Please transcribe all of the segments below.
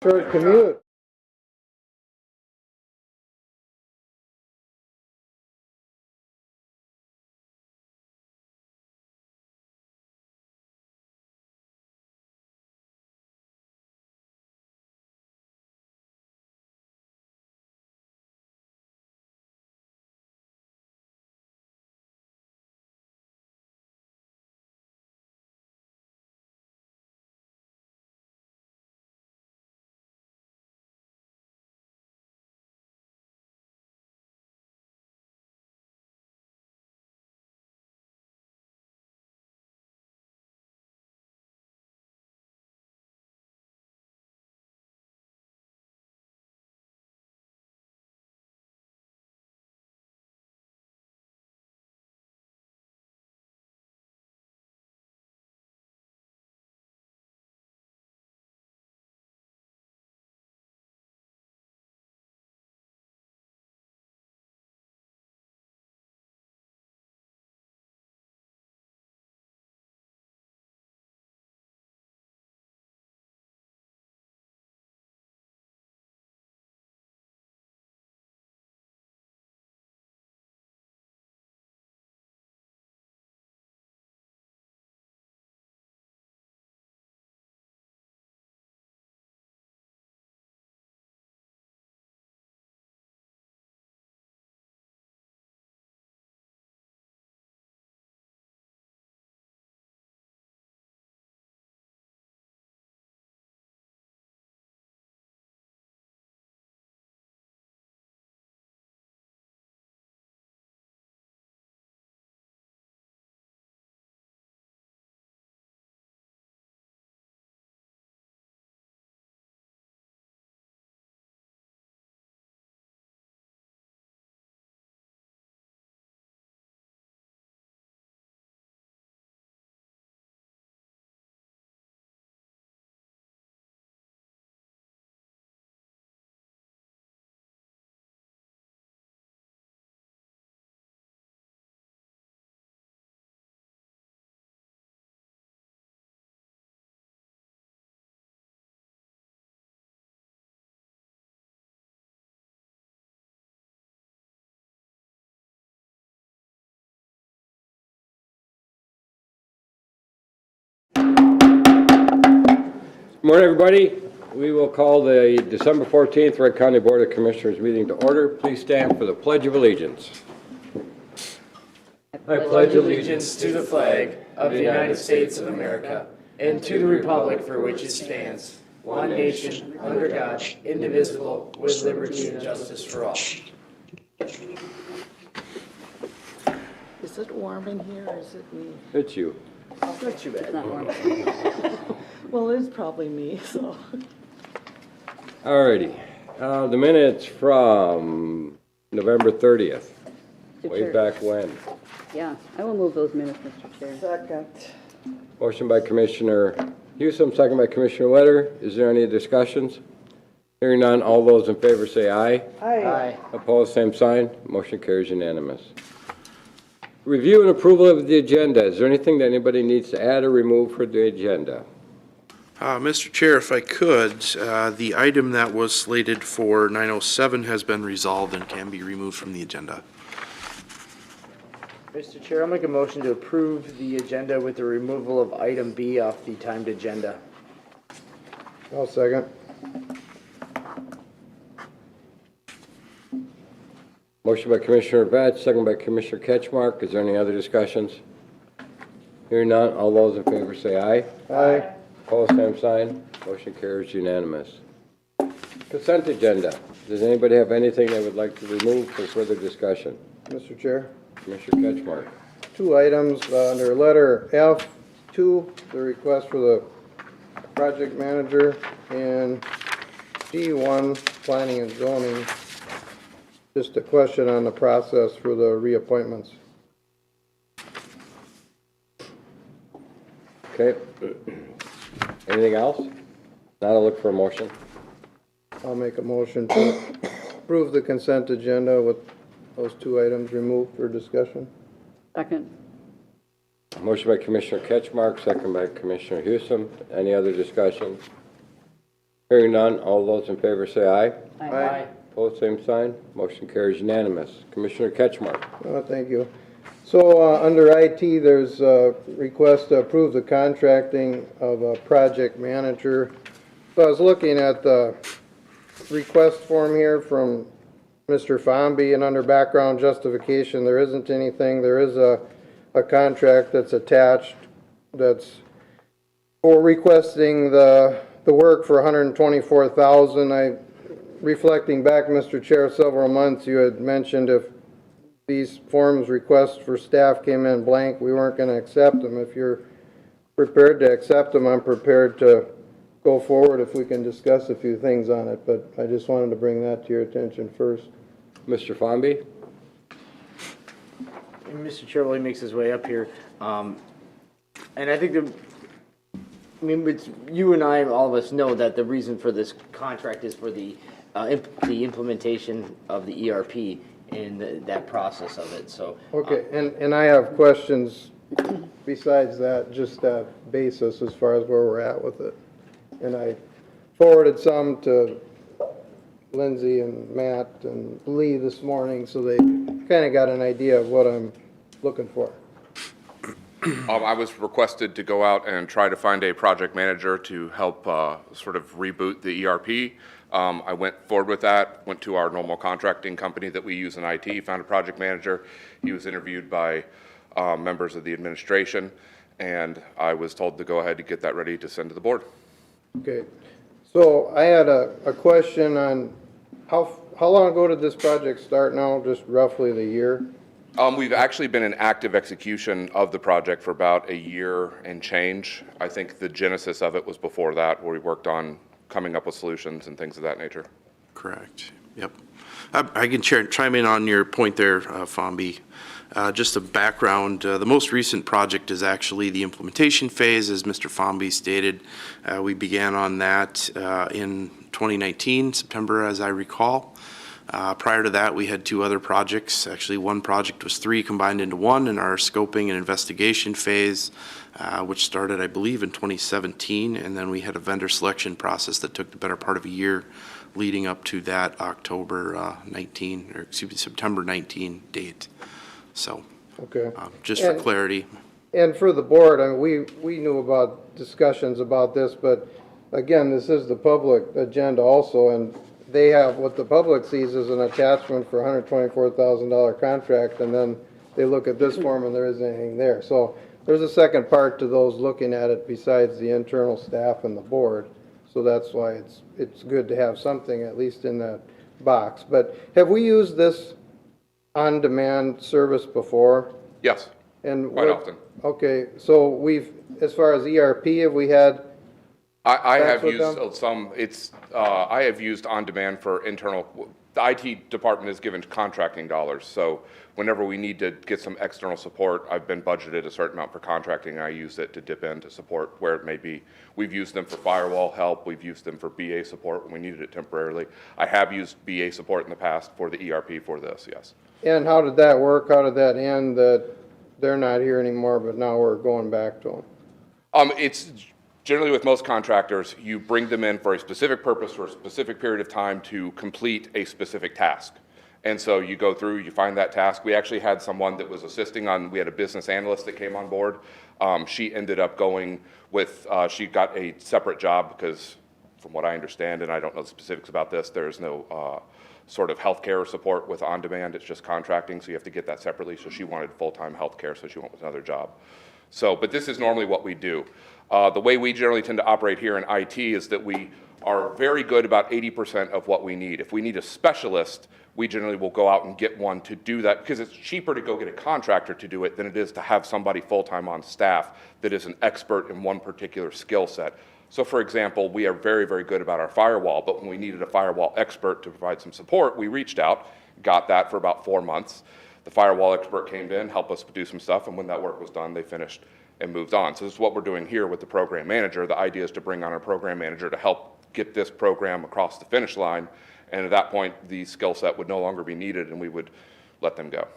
Short commute. Good morning, everybody. We will call the December 14th Wright County Board of Commissioners meeting to order. Please stand for the Pledge of Allegiance. I pledge allegiance to the flag of the United States of America and to the republic for which it stands, one nation, under God, indivisible, with liberty and justice for all. Is it warm in here or is it me? It's you. Not too bad. Not warm. Well, it's probably me, so. Alrighty. The minutes from November 30th. Way back when. Yeah, I will move those minutes, Mr. Chair. Second. Motion by Commissioner Hewsome, second by Commissioner Wetter. Is there any discussions? Hearing none, all those in favor say aye. Aye. Opposed, same sign. Motion carries unanimous. Review and approval of the agenda. Is there anything that anybody needs to add or remove for the agenda? Mr. Chair, if I could, the item that was slated for 9:07 has been resolved and can be removed from the agenda. Mr. Chair, I'll make a motion to approve the agenda with the removal of item B off the timed agenda. I'll second. Motion by Commissioner Vetch, second by Commissioner Ketchmark. Is there any other discussions? Hearing none, all those in favor say aye. Aye. Opposed, same sign. Motion carries unanimous. Consent agenda. Does anybody have anything they would like to remove for further discussion? Mr. Chair, Commissioner Ketchmark. two items under letter F2, the request for the project manager, and D1, planning and zoning, just a question on the process for the reappointments. Okay. Anything else? Now I'll look for a motion. I'll make a motion to approve the consent agenda with those two items removed for discussion. Second. Motion by Commissioner Ketchmark, second by Commissioner Hewsome. Any other discussion? Hearing none, all those in favor say aye. Aye. Opposed, same sign. Motion carries unanimous. Commissioner Ketchmark. Thank you. So, under IT, there's a request to approve the contracting of a project manager. So I was looking at the request form here from Mr. Fomby, and under background justification, there isn't anything. There is a contract that's attached that's for requesting the work for $124,000. Reflecting back, Mr. Chair, several months, you had mentioned if these forms requests for staff came in blank, we weren't going to accept them. If you're prepared to accept them, I'm prepared to go forward if we can discuss a few things on it, but I just wanted to bring that to your attention first. Mr. Fomby? And Mr. Chair, while he makes his way up here, and I think it's, you and I, all of us know that the reason for this contract is for the implementation of the ERP and that process of it, so. Okay, and I have questions besides that, just that basis as far as where we're at with it. And I forwarded some to Lindsay and Matt and Lee this morning, so they kind of got an idea of what I'm looking for. I was requested to go out and try to find a project manager to help sort of reboot the ERP. I went forward with that, went to our normal contracting company that we use in IT, found a project manager. He was interviewed by members of the administration, and I was told to go ahead to get that ready to send to the board. Okay, so I had a question on how long ago did this project start now, just roughly the year? We've actually been in active execution of the project for about a year and change. I think the genesis of it was before that, where we worked on coming up with solutions and things of that nature. Correct. Yep. I can chime in on your point there, Fomby. Just a background, the most recent project is actually the implementation phase, as Mr. Fomby stated. We began on that in 2019, September, as I recall. Prior to that, we had two other projects. Actually, one project was three combined into one in our scoping and investigation phase, which started, I believe, in 2017. And then we had a vendor selection process that took the better part of a year leading up to that September 19 date. So, Okay. just for clarity. And for the board, I mean, we knew about discussions about this, but again, this is the public agenda also, and they have, what the public sees is an attachment for a $124,000 contract, and then they look at this form and there isn't anything there. So there's a second part to those looking at it besides the internal staff and the board. So that's why it's good to have something at least in that box. But have we used this on-demand service before? Yes, And quite often. Okay, so we've, as far as ERP, have we had? I That's have what used them- some, I have used on-demand for internal, the IT department is given contracting dollars, so whenever we need to get some external support, I've been budgeted a certain amount for contracting, and I use it to dip in to support where it may be. We've used them for firewall help, we've used them for BA support when we needed it temporarily. I have used BA support in the past for the ERP for this, yes. And how did that work? How did that end, that they're not here anymore, but now we're going back to them? It's generally with most contractors, you bring them in for a specific purpose for a specific period of time to complete a specific task. And so you go through, you find that task. We actually had someone that was assisting on, we had a business analyst that came on board. She ended up going with, she got a separate job because from what I understand, and I don't know the specifics about this, there's no sort of healthcare support with on-demand. It's just contracting, so you have to get that separately. So she wanted full-time healthcare, so she went with another job. So, but this is normally what we do. The way we generally tend to operate here in IT is that we are very good about 80% of what we need. If we need a specialist, we generally will go out and get one to do that because it's cheaper to go get a contractor to do it than it is to have somebody full-time on staff that is an expert in one particular skill set. So for example, we are very, very good about our firewall, but when we needed a firewall expert to provide some support, we reached out, got that for about 4 months. The firewall expert came in, helped us do some stuff, and when that work was done, they finished and moved on. So this is what we're doing here with the program manager. The idea is to bring on our program manager to help get this program across the finish line, and at that point, the skill set would no longer be needed, and we would let them go.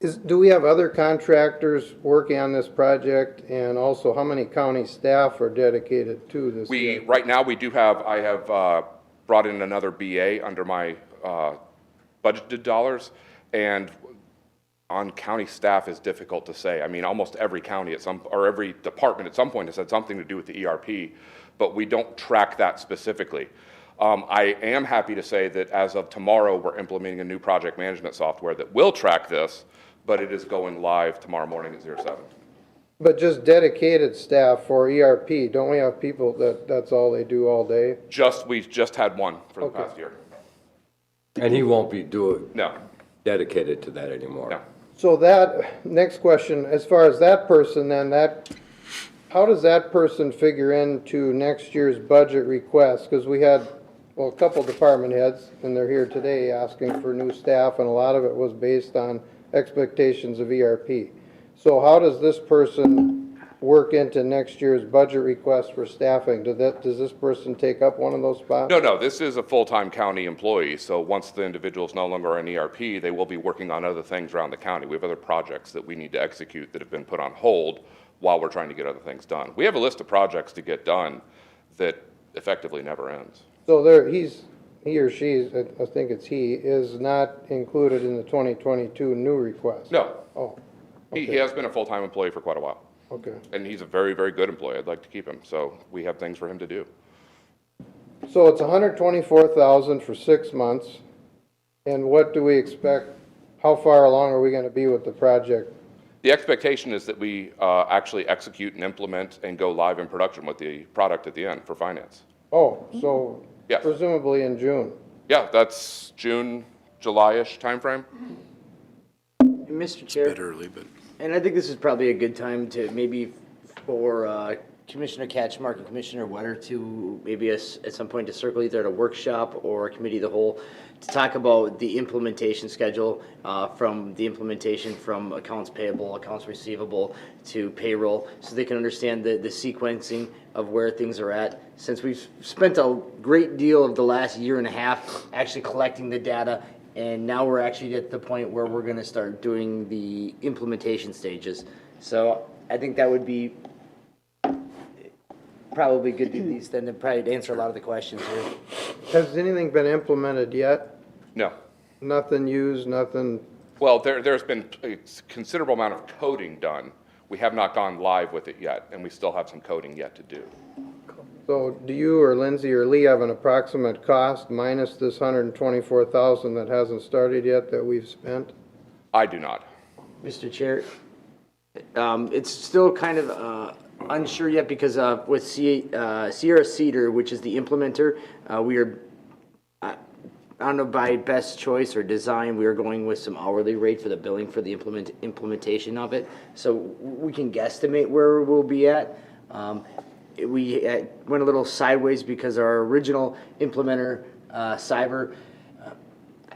Do we have other contractors working on this project? And also, how many county staff are dedicated to this? Right now, I have brought in another BA under my budgeted dollars, and on county staff is difficult to say. I mean, almost every county or every department at some point has had something to do with the ERP, but we don't track that specifically. I am happy to say that as of tomorrow, we're implementing a new project management software that will track this, but it is going live tomorrow morning at 07. But just dedicated staff for ERP, don't we have people that's all they do all day? We've just had one for the Okay. past year. And he won't be No, dedicated to that anymore. no. So that, next question, as far as that person then, how does that person figure into next year's budget request? Because we had, well, a couple department heads, and they're here today asking for new staff, and a lot of it was based on expectations of ERP. So how does this person work into next year's budget request for staffing? Does this person take up one of those spots? No, this is a full-time county employee, so once the individual is no longer in ERP, they will be working on other things around the county. We have other projects that we need to execute that have been put on hold while we're trying to get other things done. We have a list of projects to get done that effectively never ends. So he or she, I think it's he, is not included in the 2022 new request? No, Oh, he has been a full-time employee for quite a while, okay. and he's a very, very good employee. I'd like to keep him, so we have things for him to do. So it's 124,000 for 6 months, and what do we expect, how far along are we gonna be with the project? The expectation is that we actually execute and implement and go live in production with the product at the end for finance. Oh, so Yes. presumably in June? Yeah, that's June, July-ish timeframe. Mr. Chair, Bit early, but. and I think this is probably a good time to maybe for Commissioner Catchmark and Commissioner Wetter to maybe at some point to circle either at a workshop or a committee of the whole to talk about the implementation schedule from the implementation from accounts payable, accounts receivable to payroll, so they can understand the sequencing of where things are at. Since we've spent a great deal of the last year and a half actually collecting the data, and now we're actually at the point where we're going to start doing the implementation stages. So I think that would be probably good to these then to probably answer a lot of the questions here. Has anything been implemented yet? No. Nothing used, nothing? Well, there's been a considerable amount of coding done. We have not gone live with it yet, and we still have some coding yet to do. So do you or Lindsay or Lee have an approximate cost minus this 124,000 that hasn't started yet that we've spent? I do not. Mr. Chair, it's still kind of unsure yet because with Sierra Cedar, which is the implementer, we are, I don't know, by best choice or design, we are going with some hourly rate for the billing for the implementation of it. So we can guesstimate where we'll be at. We went a little sideways because our original implementer, Cyber,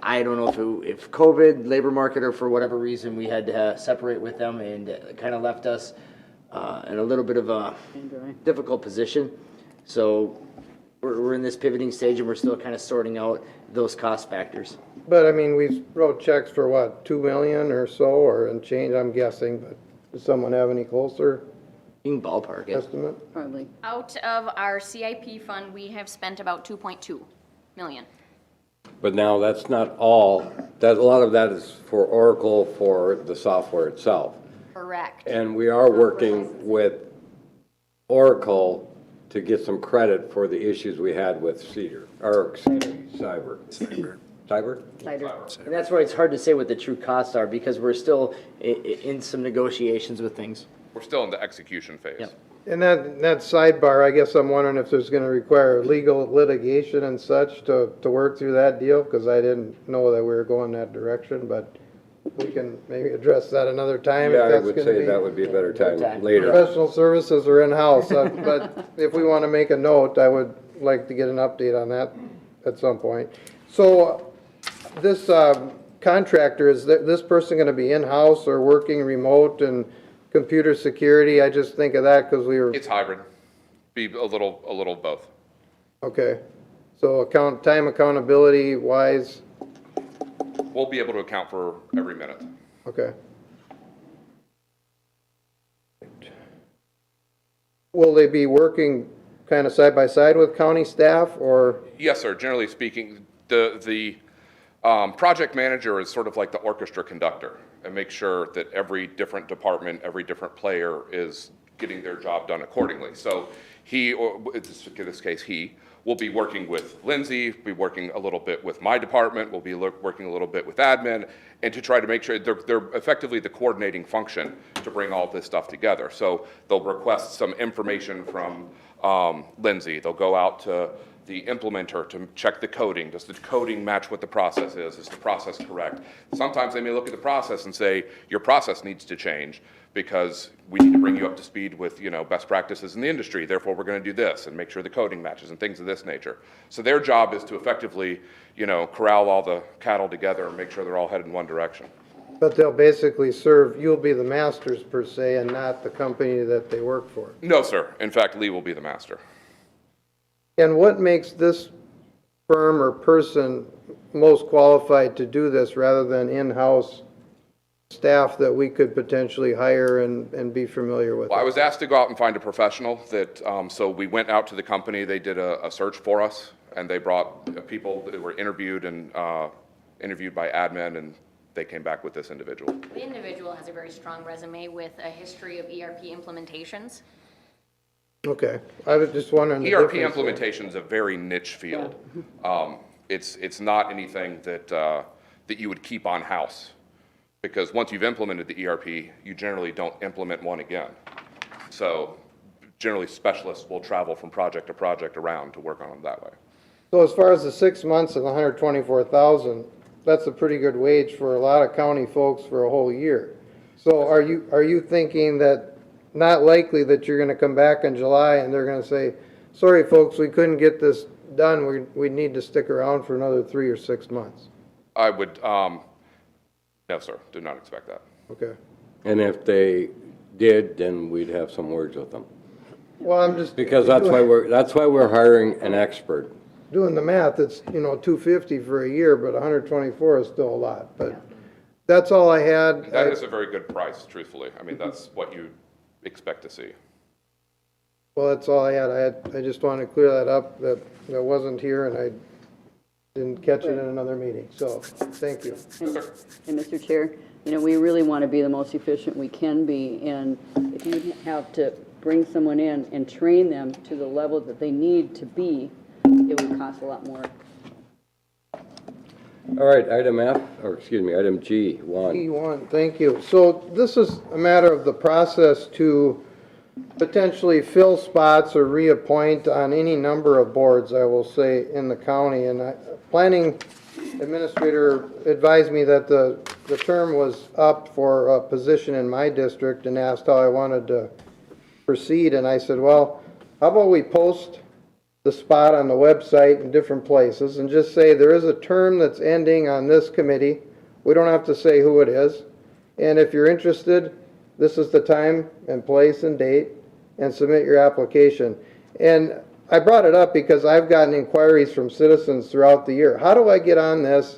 I don't know if COVID, labor market, or for whatever reason, we had to separate with them, and it kind of left us in a little bit of a difficult position. So we're in this pivoting stage, and we're still kind of sorting out those cost factors. But I mean, we wrote checks for what, 2 million or so, or in change, I'm guessing, but does someone have any closer You can ballpark it. estimate? Probably. Out of our CIP fund, we have spent about 2.2 million. But now that's not all, a lot of that is for Oracle for the software itself. Correct. And we are working with Oracle to get some credit for the issues we had with Cyber. Cyber? Cider. And that's why it's hard to say what the true costs are, because we're still in some negotiations with things. We're still in the execution phase. Yep. And that sidebar, I guess I'm wondering if there's gonna require legal litigation and such to work through that deal, because I didn't know that we were going that direction, but we can maybe address that another time. if Yeah, I that's would gonna say be- that would be a better time Time. later. Professional services are in-house, but if we want to make a note, I would like to get an update on that at some point. So this contractor, is this person going to be in-house or working remote and computer security? I just think of that because we were, It's hybrid. Be a little both. okay. So time accountability wise, We'll be able to account for every minute. okay. will they be working kind of side by side with county staff, or? Yes, sir. Generally speaking, the project manager is sort of like the orchestra conductor and makes sure that every different department, every different player is getting their job done accordingly. So he, or in this case, he will be working with Lindsay, be working a little bit with my department, will be working a little bit with admin, and to try to make sure they're effectively the coordinating function to bring all this stuff together. So they'll request some information from Lindsay. They'll go out to the implementer to check the coding. Does the coding match what the process is? Is the process correct? Sometimes they may look at the process and say, your process needs to change because we need to bring you up to speed with, best practices in the industry. Therefore, we're going to do this and make sure the coding matches and things of this nature. So their job is to effectively, corral all the cattle together and make sure they're all headed in one direction. But they'll basically serve, you'll be the masters per se, and not the company that they work for. No, sir. In fact, Lee will be the master. And what makes this firm or person most qualified to do this rather than in-house staff that we could potentially hire and be familiar with? Well, I was asked to go out and find a professional that, so we went out to the company, they did a search for us, and they brought people that were interviewed and interviewed by admin, and they came back with this individual. The individual has a very strong resume with a history of ERP implementations. Okay, I was just wondering. the ERP difference there. implementation is a very niche field. It's not anything that you would keep on house, because once you've implemented the ERP, you generally don't implement one again. So generally specialists will travel from project to project around to work on them that way. So as far as the 6 months and the 124,000, that's a pretty good wage for a lot of county folks for a whole year. So are you thinking that not likely that you're gonna come back in July and they're gonna say, sorry folks, we couldn't get this done, we need to stick around for another 3 or 6 months? I would, no, sir, do not expect that. Okay. And if they did, then we'd have some words with them. Well, I'm just. Because that's why we're hiring an expert. Doing the math, it's, 250 for a year, but 124 is still a lot, but that's all I had. That is a very good price, truthfully. I mean, that's what you expect to see. Well, that's all I had. I just wanted to clear that up, that wasn't here and I didn't catch it in another meeting, so, thank you. And Mr. Chair, we really want to be the most efficient we can be, and if you have to bring someone in and train them to the level that they need to be, it would cost a lot more. All right, item G1. E1, thank you. So this is a matter of the process to potentially fill spots or reappoint on any number of boards, I will say, in the county. And planning administrator advised me that the term was up for a position in my district and asked how I wanted to proceed. And I said, well, how about we post the spot on the website in different places and just say there is a term that's ending on this committee. We don't have to say who it is. And if you're interested, this is the time and place and date, and submit your application. And I brought it up because I've gotten inquiries from citizens throughout the year. How do I get on this?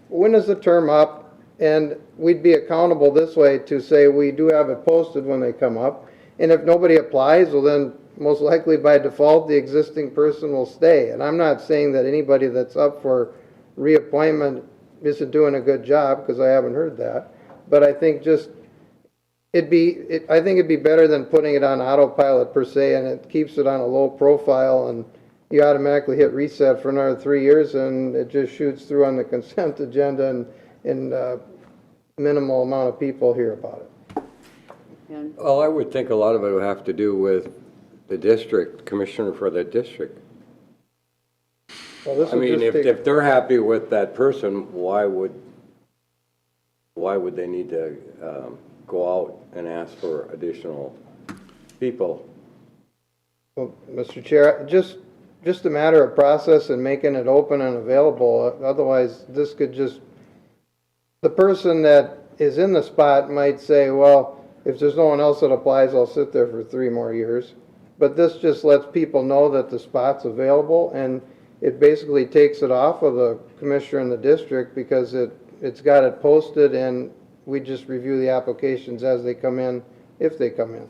When is the term up? And we'd be accountable this way to say we do have it posted when they come up. And if nobody applies, well then most likely by default the existing person will stay. And I'm not saying that anybody that's up for reappointment isn't doing a good job, because I haven't heard that. But I think just I think it'd be better than putting it on autopilot per se, and it keeps it on a low profile, and you automatically hit reset for another 3 years, and it just shoots through on the consent agenda, and minimal amount of people hear about it. And Well, I would think a lot of it would have to do with the district, commissioner for the district. Well, this I will mean, just take- if they're happy with that person, why would they need to go out and ask for additional people? Well, Mr. Chair, just a matter of process and making it open and available. Otherwise, this could just, the person that is in the spot might say, well, if there's no one else that applies, I'll sit there for 3 more years. But this just lets people know that the spot's available, and it basically takes it off of the commissioner in the district, because it's got it posted, and we just review the applications as they come in, if they come in.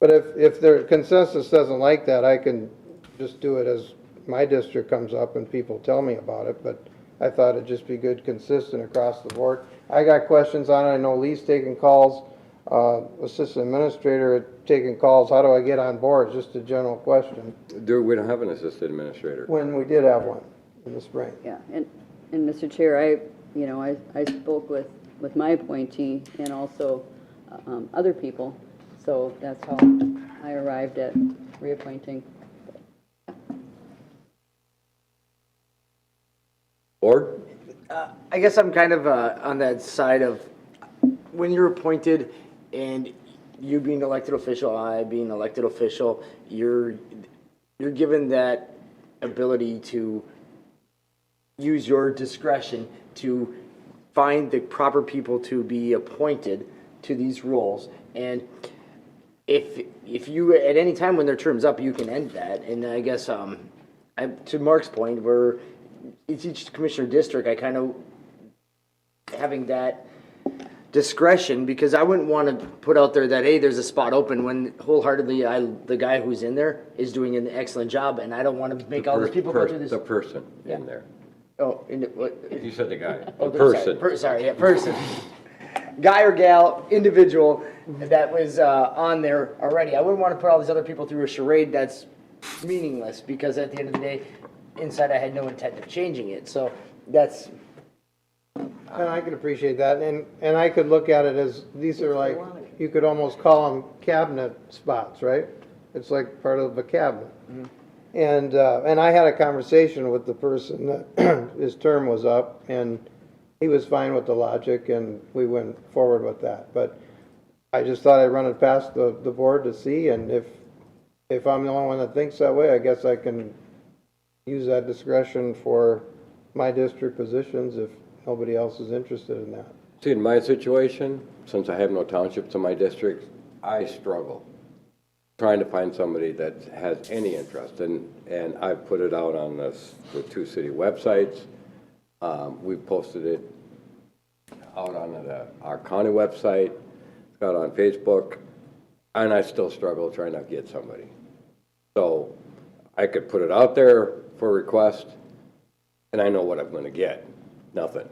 But if the consensus doesn't like that, I can just do it as my district comes up and people tell me about it, but I thought it'd just be good, consistent across the board. I got questions on it, I know Lee's taking calls, assistant administrator taking calls, how do I get on board? Just a general question, We don't have an assistant administrator. when we did have one in the spring. Yeah, and Mr. Chair, I spoke with my appointee and also other people, so that's how I arrived at reappointing. Board? I guess I'm kind of on that side of when you're appointed and you being an elected official, I being an elected official, you're given that ability to use your discretion to find the proper people to be appointed to these roles. And if you, at any time when their term's up, you can end that. And I guess, to Mark's point, where it's each commissioner district, I kind of having that discretion, because I wouldn't want to put out there that, hey, there's a spot open, when wholeheartedly the guy who's in there is doing an excellent job, and I don't want to make all those people go through this. The person in there. Oh, what? You said the guy. Oh, The person. Person. Guy or gal, individual that was on there already. I wouldn't want to put all these other people through a charade that's meaningless, because at the end of the day, inside I had no intent of changing it. So that's. And I can appreciate that, and I could look at it as, these are like, you could almost call them cabinet spots, right? It's like part of a cabinet. And I had a conversation with the person that his term was up, and he was fine with the logic, and we went forward with that. But I just thought I'd run it past the board to see, and if I'm the only one that thinks that way, I guess I can use that discretion for my district positions if nobody else is interested in that. See, in my situation, since I have no townships in my district, I struggle trying to find somebody that has any interest, and I've put it out on the two city websites. We've posted it out on our county website. It's got on Facebook, and I still struggle trying to get somebody. So I could put it out there for request, and I know what I'm going to get. Nothing.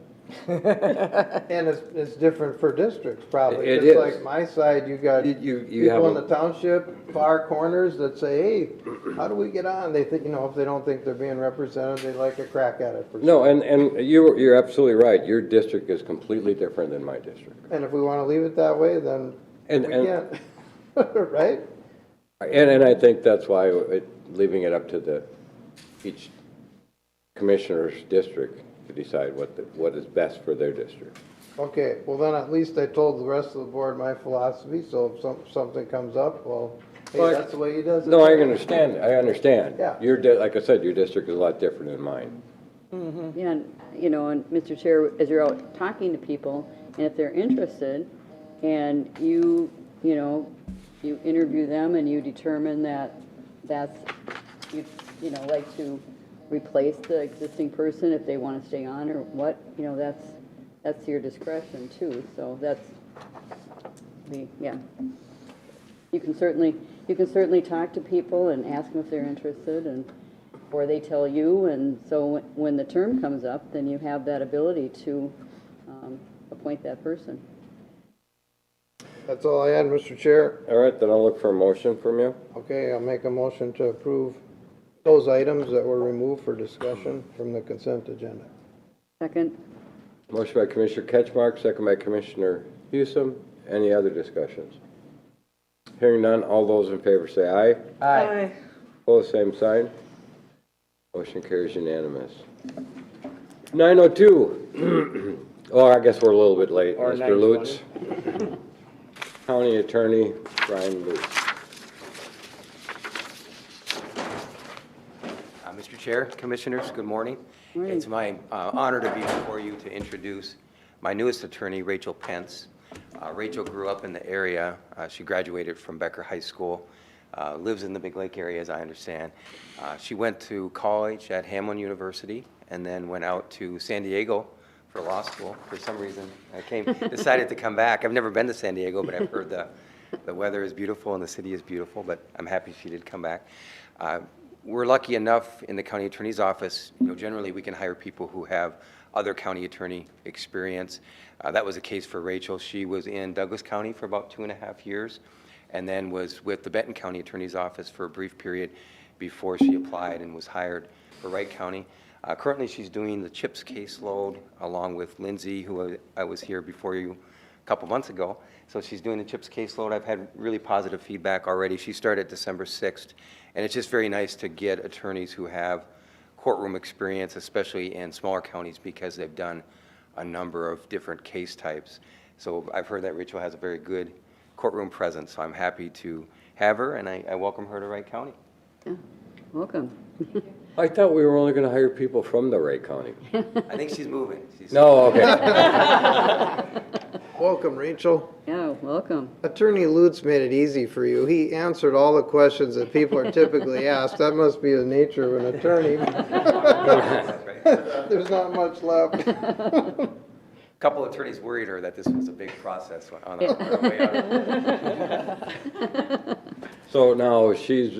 And it's different for districts, probably. It Just is. like my side, you got You people in have the township, far corners that say, hey, how do we get on? They think, if they don't think they're being represented, they'd like a crack at it. No, and you're absolutely right. Your district is completely different than my district. And if we want to leave it that way, then we And- can't, right? And I think that's why leaving it up to each commissioner's district to decide what is best for their district. Okay, well then at least I told the rest of the board my philosophy, so if something comes up, well, hey, Well, that's the way he does it. No, I understand. Yeah. Like I said, your district is a lot different than mine. Yeah, and Mr. Chair, as you're out talking to people, and if they're interested, and you interview them and you determine that you'd like to replace the existing person if they want to stay on or what, that's your discretion too. So yeah. You can certainly talk to people and ask them if they're interested, or they tell you, and so when the term comes up, then you have that ability to appoint that person. That's all I had, Mr. Chair. All right, then I'll look for a motion from you. Okay, I'll make a motion to approve those items that were removed for discussion from the consent agenda. Second? Motion by Commissioner Ketchmark, second by Commissioner Hewsome. Any other discussions? Hearing none, all those in favor say aye. Aye. Opposed, same sign. Motion carries unanimous. 9:02. Oh, I guess we're a little bit late. Or Mr. Lutz. 9:20. County Attorney Brian Lutz. Mr. Chair, Commissioners, good morning. Morning. It's my honor to be before you to introduce my newest attorney, Rachel Pence. Rachel grew up in the area. She graduated from Becker High School, lives in the Big Lake area, as I understand. She went to college at Hamlin University and then went out to San Diego for law school. For some reason, decided to come back. I've never been to San Diego, but I've heard The weather is beautiful and the city is beautiful, but I'm happy she did come back. We're lucky enough in the county attorney's office, generally we can hire people who have other county attorney experience. That was the case for Rachel. She was in Douglas County for about 2.5 years and then was with the Benton County Attorney's Office for a brief period before she applied and was hired for Wright County. Currently, she's doing the CHIPS caseload along with Lindsay, who I was here before you a couple months ago. So she's doing the CHIPS caseload. I've had really positive feedback already. She started December 6th, and it's just very nice to get attorneys who have courtroom experience, especially in smaller counties, because they've done a number of different case types. So I've heard that Rachel has a very good courtroom presence, so I'm happy to have her, and I welcome her to Wright County. Yeah, welcome. I thought we were only going to hire people from the Wright County. I think she's moving. No, okay. Welcome, Rachel. Yeah, welcome. Attorney Lutz made it easy for you. He answered all the questions that people are typically asked. That must be the nature of an attorney. There's not much left. A couple attorneys worried her that this was a big process on our way out. So now she's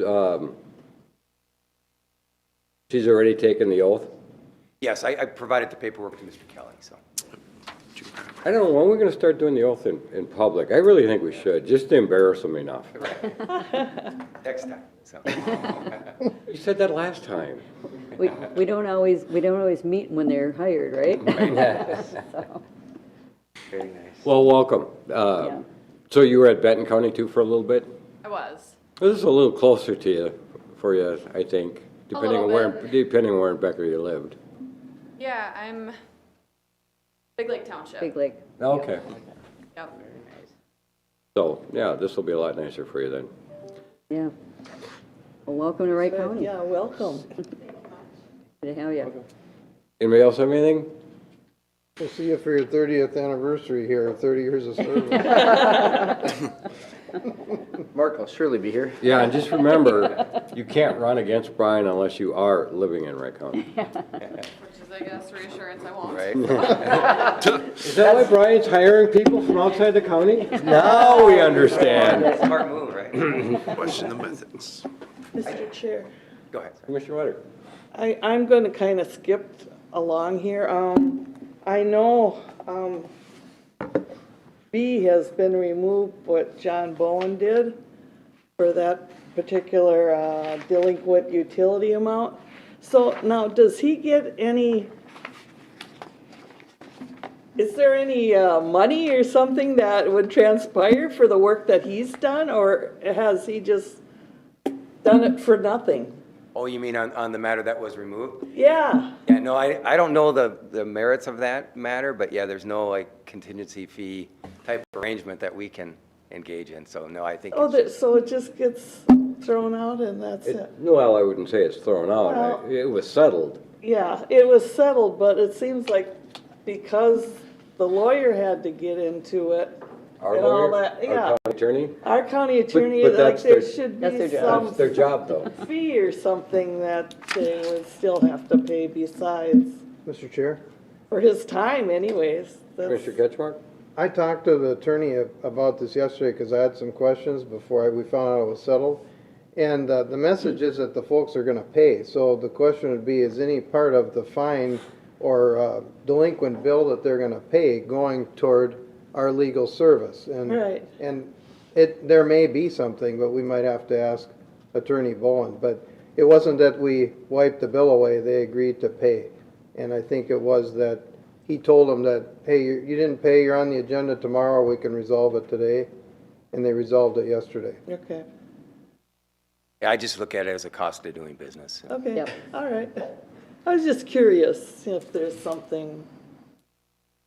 already taken the oath? Yes, I provided the paperwork to Mr. Kelly, so. I don't know, when are we going to start doing the oath in public? I really think we should, just to embarrass them enough. Next time, so. You said that last time. We don't always meet when they're hired, right? So, Very nice. Well, welcome. yeah. So you were at Benton County too for a little bit? I was. This is a little closer to you, for you, I think, depending on little where in Becker you lived. Yeah, I'm Big Lake Township. Big Lake. Okay. Yep. So, yeah, this will be a lot nicer for you then. Yeah. Well, welcome to Wright County. Yeah, welcome. Good to have you. Anybody else have anything? We'll see you for your 30th anniversary here, 30 years of service. Mark will surely be here. Yeah, and just remember, you can't run against Brian unless you are living in Wright County. Which is, I guess, reassurance I won't. Right? Is that why Brian's hiring people from outside the county? Now we understand. Smart move, right? Question the methods. Mr. Chair, Go ahead. Commissioner Wetter. I'm going to kind of skip along here. I know B has been removed, what John Bowen did for that particular delinquent utility amount. So now, does he get any, is there any money or something that would transpire for the work that he's done, or has he just done it for nothing? Oh, you mean on the matter that was removed? Yeah. Yeah, no, I don't know the merits of that matter, but yeah, there's no like contingency fee type of arrangement that we can engage in, so no, I think it's just, So it just gets thrown out and that's it? Well, I wouldn't say it's thrown out. Well- It was settled. Yeah, it was settled, but it seems like because the lawyer had to get into it Our and all lawyer, that, our yeah. county attorney, Our county attorney, but like that's there their- should That's be their job. that's their some job though. fee or something that they would still have to pay besides, Mr. Chair, for his time anyways. That's- Commissioner Ketchmark? I talked to the attorney about this yesterday because I had some questions before we found out it was settled. And the message is that the folks are going to pay. So the question would be, is any part of the fine or delinquent bill that they're going to pay going toward our legal service? And, Right. And there may be something, but we might have to ask Attorney Bowen. But it wasn't that we wiped the bill away. They agreed to pay. And I think it was that he told them that, hey, you didn't pay, you're on the agenda tomorrow, we can resolve it today. And they resolved it yesterday. Okay, yeah, I just look at it as a cost of doing business. okay, Yep. all right. I was just curious if there's something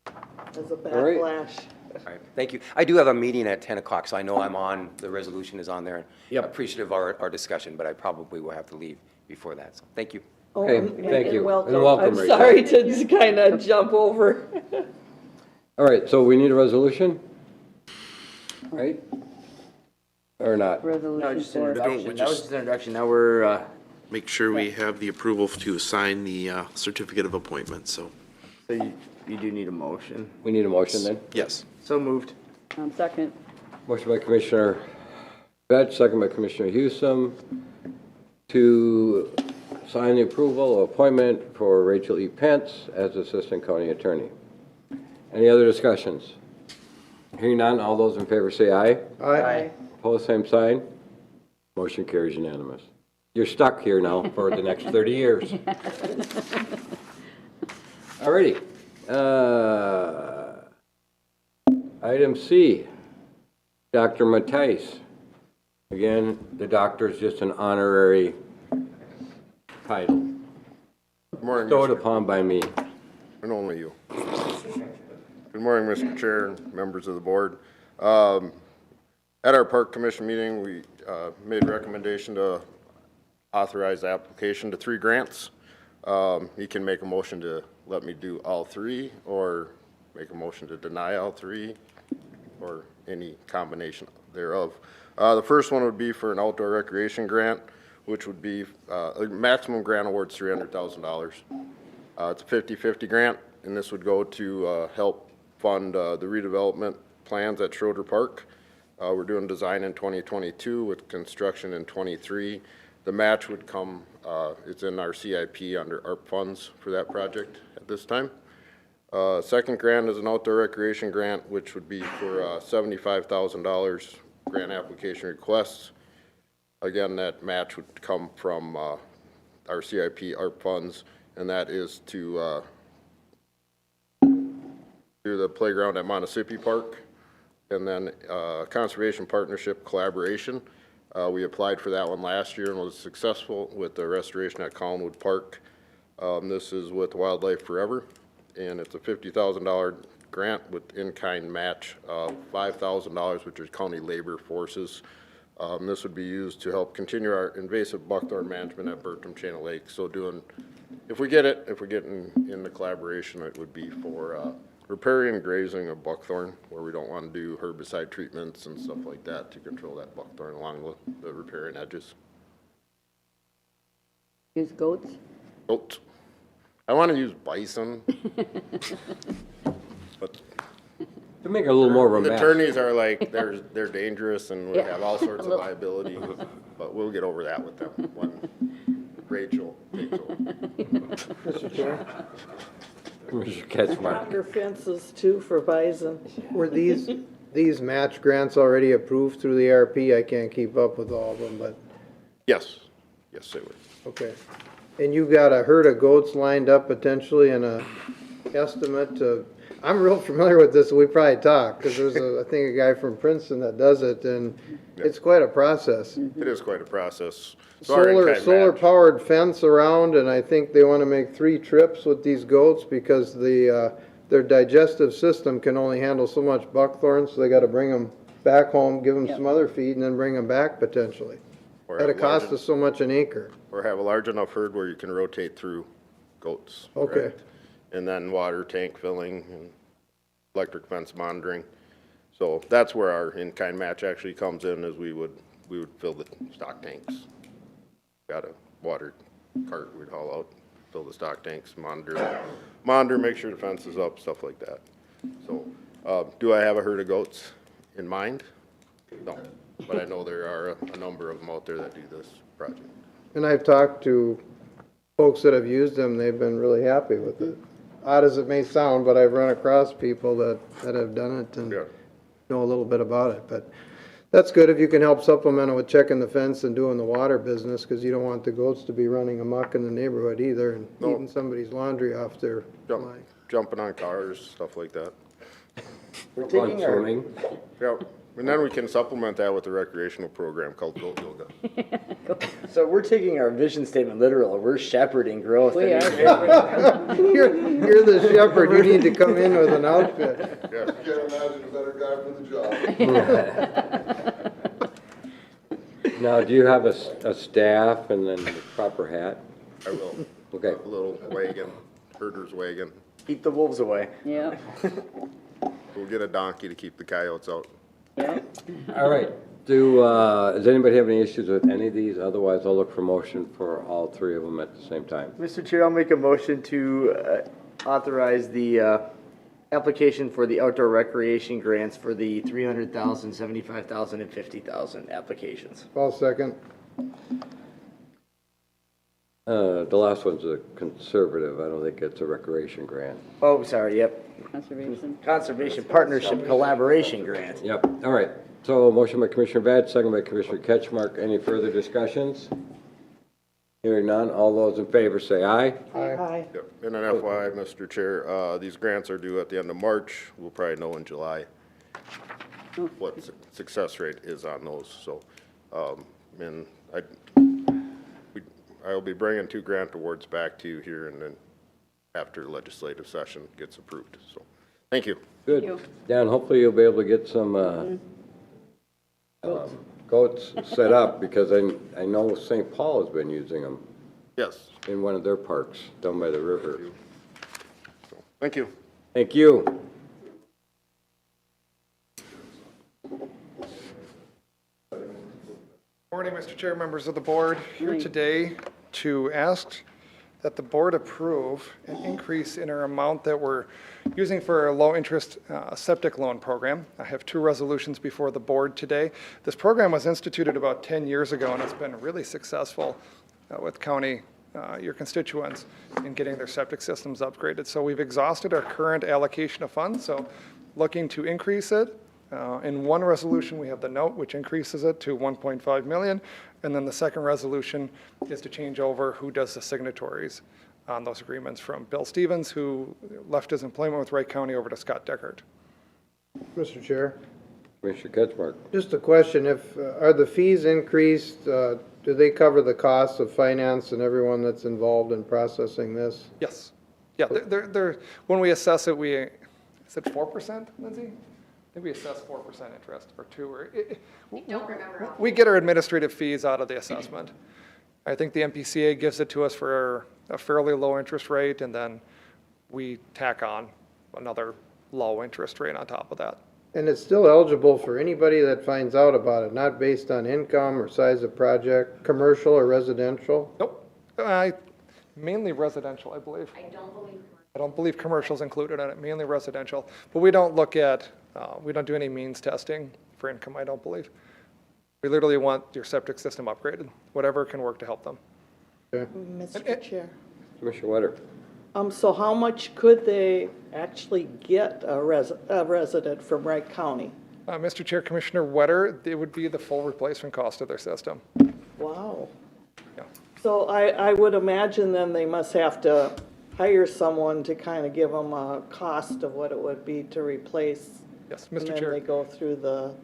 as a right. backlash. All right, thank you. I do have a meeting at 10 o'clock, so I know I'm on, the resolution is on there. Yep. Appreciative of our discussion, but I probably will have to leave before that, so thank you. Oh, Okay, and- thank and you. welcome. And welcome, I'm Rachel. sorry to just kind of jump over. All right, so we need a resolution? Right? Or not? No, Resolution just for, introduction. That was just an introduction. Now we're, Make sure we have the approval to sign the certificate of appointment, so, so you do need a motion. We need a motion then? yes. So moved. second. Motion by Commissioner Vetch, second by Commissioner Hewsome, to sign the approval of appointment for Rachel E. Pence as Assistant County Attorney. Any other discussions? Hearing none, all those in favor say aye. Aye. Opposed, same sign. Motion carries unanimous. You're stuck here now for the next 30 years. Alrighty. Item C, Dr. Matthijs. Again, the doctor is just an honorary title, Good morning, bestowed upon by me. and only you. Good morning, Mr. Chair and members of the board. At our Park Commission meeting, we made recommendation to authorize the application to 3 grants. You can make a motion to let me do all 3, or make a motion to deny all 3, or any combination thereof. The first one would be for an outdoor recreation grant, which would be, maximum grant award's $300,000. It's a 50-50 grant, and this would go to help fund the redevelopment plans at Schroeder Park. We're doing design in 2022 with construction in 23. The match would come, it's in our CIP under ARP funds for that project at this time. Second grant is an outdoor recreation grant, which would be for $75,000 grant application requests. Again, that match would come from our CIP ARP funds, and that is to do the playground at Montecito Park. And then Conservation Partnership Collaboration. We applied for that one last year and was successful with the restoration at Collinwood Park. This is with Wildlife Forever, and it's a $50,000 grant with in-kind match of $5,000, which is county labor forces. This would be used to help continue our invasive buckthorn management at Bertram Chain of Lake. So if we get in the collaboration, it would be for repairing and grazing of buckthorn, where we don't want to do herbicide treatments and stuff like that to control that buckthorn along the riparian edges. Use goats? Goats. I want to use bison. But To make it a little more of a the mess. attorneys are like, they're dangerous and we Yeah. have all sorts of Look. liability, but we'll get over that with them when Rachel takes over. Mr. Chair, Commissioner Ketchmark. Longer fences too for bison. were these match grants already approved through the ARP? I can't keep up with all of them, but, Yes, yes, they were. okay. And you got a herd of goats lined up potentially and a estimate to, I'm real familiar with this, we probably talked, because there's I think a guy from Princeton that does it, and it's quite a process. It is quite a process. So our in-kind Solar match- powered fence around, and I think they want to make 3 trips with these goats because their digestive system can only handle so much buckthorn, so they got to bring them back home, give them some other feed, and then bring them back potentially. or At a have large- cost of so much an acre. Or have a large enough herd where you can rotate through goats. Okay. correct? And then water tank filling and electric fence monitoring. So that's where our in-kind match actually comes in, is we would fill the stock tanks. Got a water cart we'd haul out, fill the stock tanks, monitor, make sure the fence is up, stuff like that. So, do I have a herd of goats in mind? No, but I know there are a number of them out there that do this project. And I've talked to folks that have used them, they've been really happy with it. Odd as it may sound, but I've run across people that have done it and Yeah. know a little bit about it, but that's good if you can help supplement it with checking the fence and doing the water business, because you don't want the goats to be running amok in the neighborhood either and No. eating somebody's laundry off their line. Jumping on cars, stuff like that. We're taking our, Swimming. Yep, and then we can supplement that with a recreational program called Goat Yoga. so we're taking our vision statement literal. We're shepherding growth. We I are. mean, You're the shepherd, you need to come in with an outfit. Yeah. Can't imagine a better guy for the job. Now, do you have a staff and then the proper hat? I will. Okay. A little wagon, herder's wagon. Keep the wolves away. Yeah, We'll get a donkey to keep the coyotes out. yeah. All right. Does anybody have any issues with any of these? Otherwise, I'll look for motion for all 3 of them at the same time. Mr. Chair, I'll make a motion to authorize the application for the outdoor recreation grants for the 300,000, 75,000, and 50,000 applications. I'll second. The last one's a conservative. I don't think it's a recreation grant. Oh, sorry, yep. Conservation. Conservation Partnership Collaboration Grant. Yep, all right. So motion by Commissioner Vett, second by Commissioner Ketchmark. Any further discussions? Hearing none, all those in favor say aye. Aye. Yep. And an FYI, Mr. Chair, these grants are due at the end of March. We'll probably know in July what success rate is on those, so, and I'll be bringing 2 grant awards back to you here and then after legislative session gets approved, so, thank you. Good. Dan, hopefully you'll be able to get some goats set up, because I know St. Paul has been using them Yes, in one of their parks down by the river. thank you. Thank you. Morning, Mr. Chair, members of the board. Here Morning. today to ask that the board approve an increase in our amount that we're using for a low-interest septic loan program. I have 2 resolutions before the board today. This program was instituted about 10 years ago, and it's been really successful with county, your constituents, in getting their septic systems upgraded. So we've exhausted our current allocation of funds, so looking to increase it. In one resolution, we have the note, which increases it to 1.5 million. And then the second resolution is to change over who does the signatories on those agreements, from Bill Stevens, who left his employment with Wright County, over to Scott Deckert. Mr. Chair, Commissioner Ketchmark. just a question, if, are the fees increased, do they cover the costs of finance and everyone that's involved in processing this? Yes. Yeah, when we assess it, is it 4%, Lindsay? I think we assess 4% interest, or 2, or. I don't remember. We get our administrative fees out of the assessment. I think the MPCA gives it to us for a fairly low interest rate, and then we tack on another low interest rate on top of that. And it's still eligible for anybody that finds out about it, not based on income or size of project, commercial or residential? Nope, mainly residential, I believe. I don't believe commercial's included in it, mainly residential. But we don't look at, we don't do any means testing for income, I don't believe. We literally want your septic system upgraded, whatever can work to help them. Okay. Mr. Chair. Commissioner Wetter. So how much could they actually get a resident from Wright County? Mr. Chair, Commissioner Wetter, it would be the full replacement cost of their system. Wow. Yeah. So I would imagine then they must have to hire someone to kind of give them a cost of what it would be to replace. Yes, And Mr. then Chair. they go through the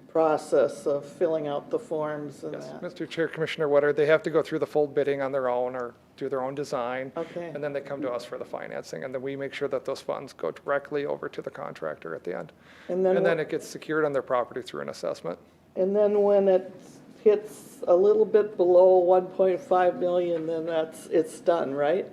process of filling out the forms and Yes, that. Mr. Chair, Commissioner Wetter, they have to go through the full bidding on their own or do their own design. Okay. And then they come to us for the financing, and then we make sure that those funds go directly over to the contractor at the end. And then And then it gets secured on their property through an assessment. And then when it hits a little bit below 1.5 million, then it's done, right?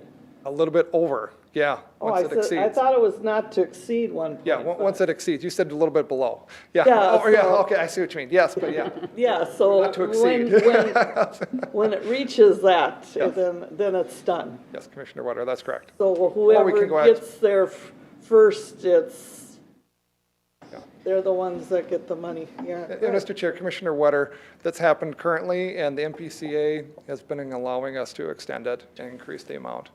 A little bit over, yeah, Oh, once it I exceeds. thought it was not to exceed 1.5. Yeah, once it exceeds, you said a little bit below. Yeah, Yeah, oh, yeah, so- okay, I see what you mean, yes, but yeah. Yeah, so Not to when, exceed. when it reaches that, Yes. then it's done. Yes, Commissioner Wetter, that's correct. So we whoever can go ahead. gets there first, Yeah. they're the ones that get the money, yeah. And Mr. Chair, Commissioner Wetter, that's happened currently, and the MPCA has been allowing us to extend it and increase the amount.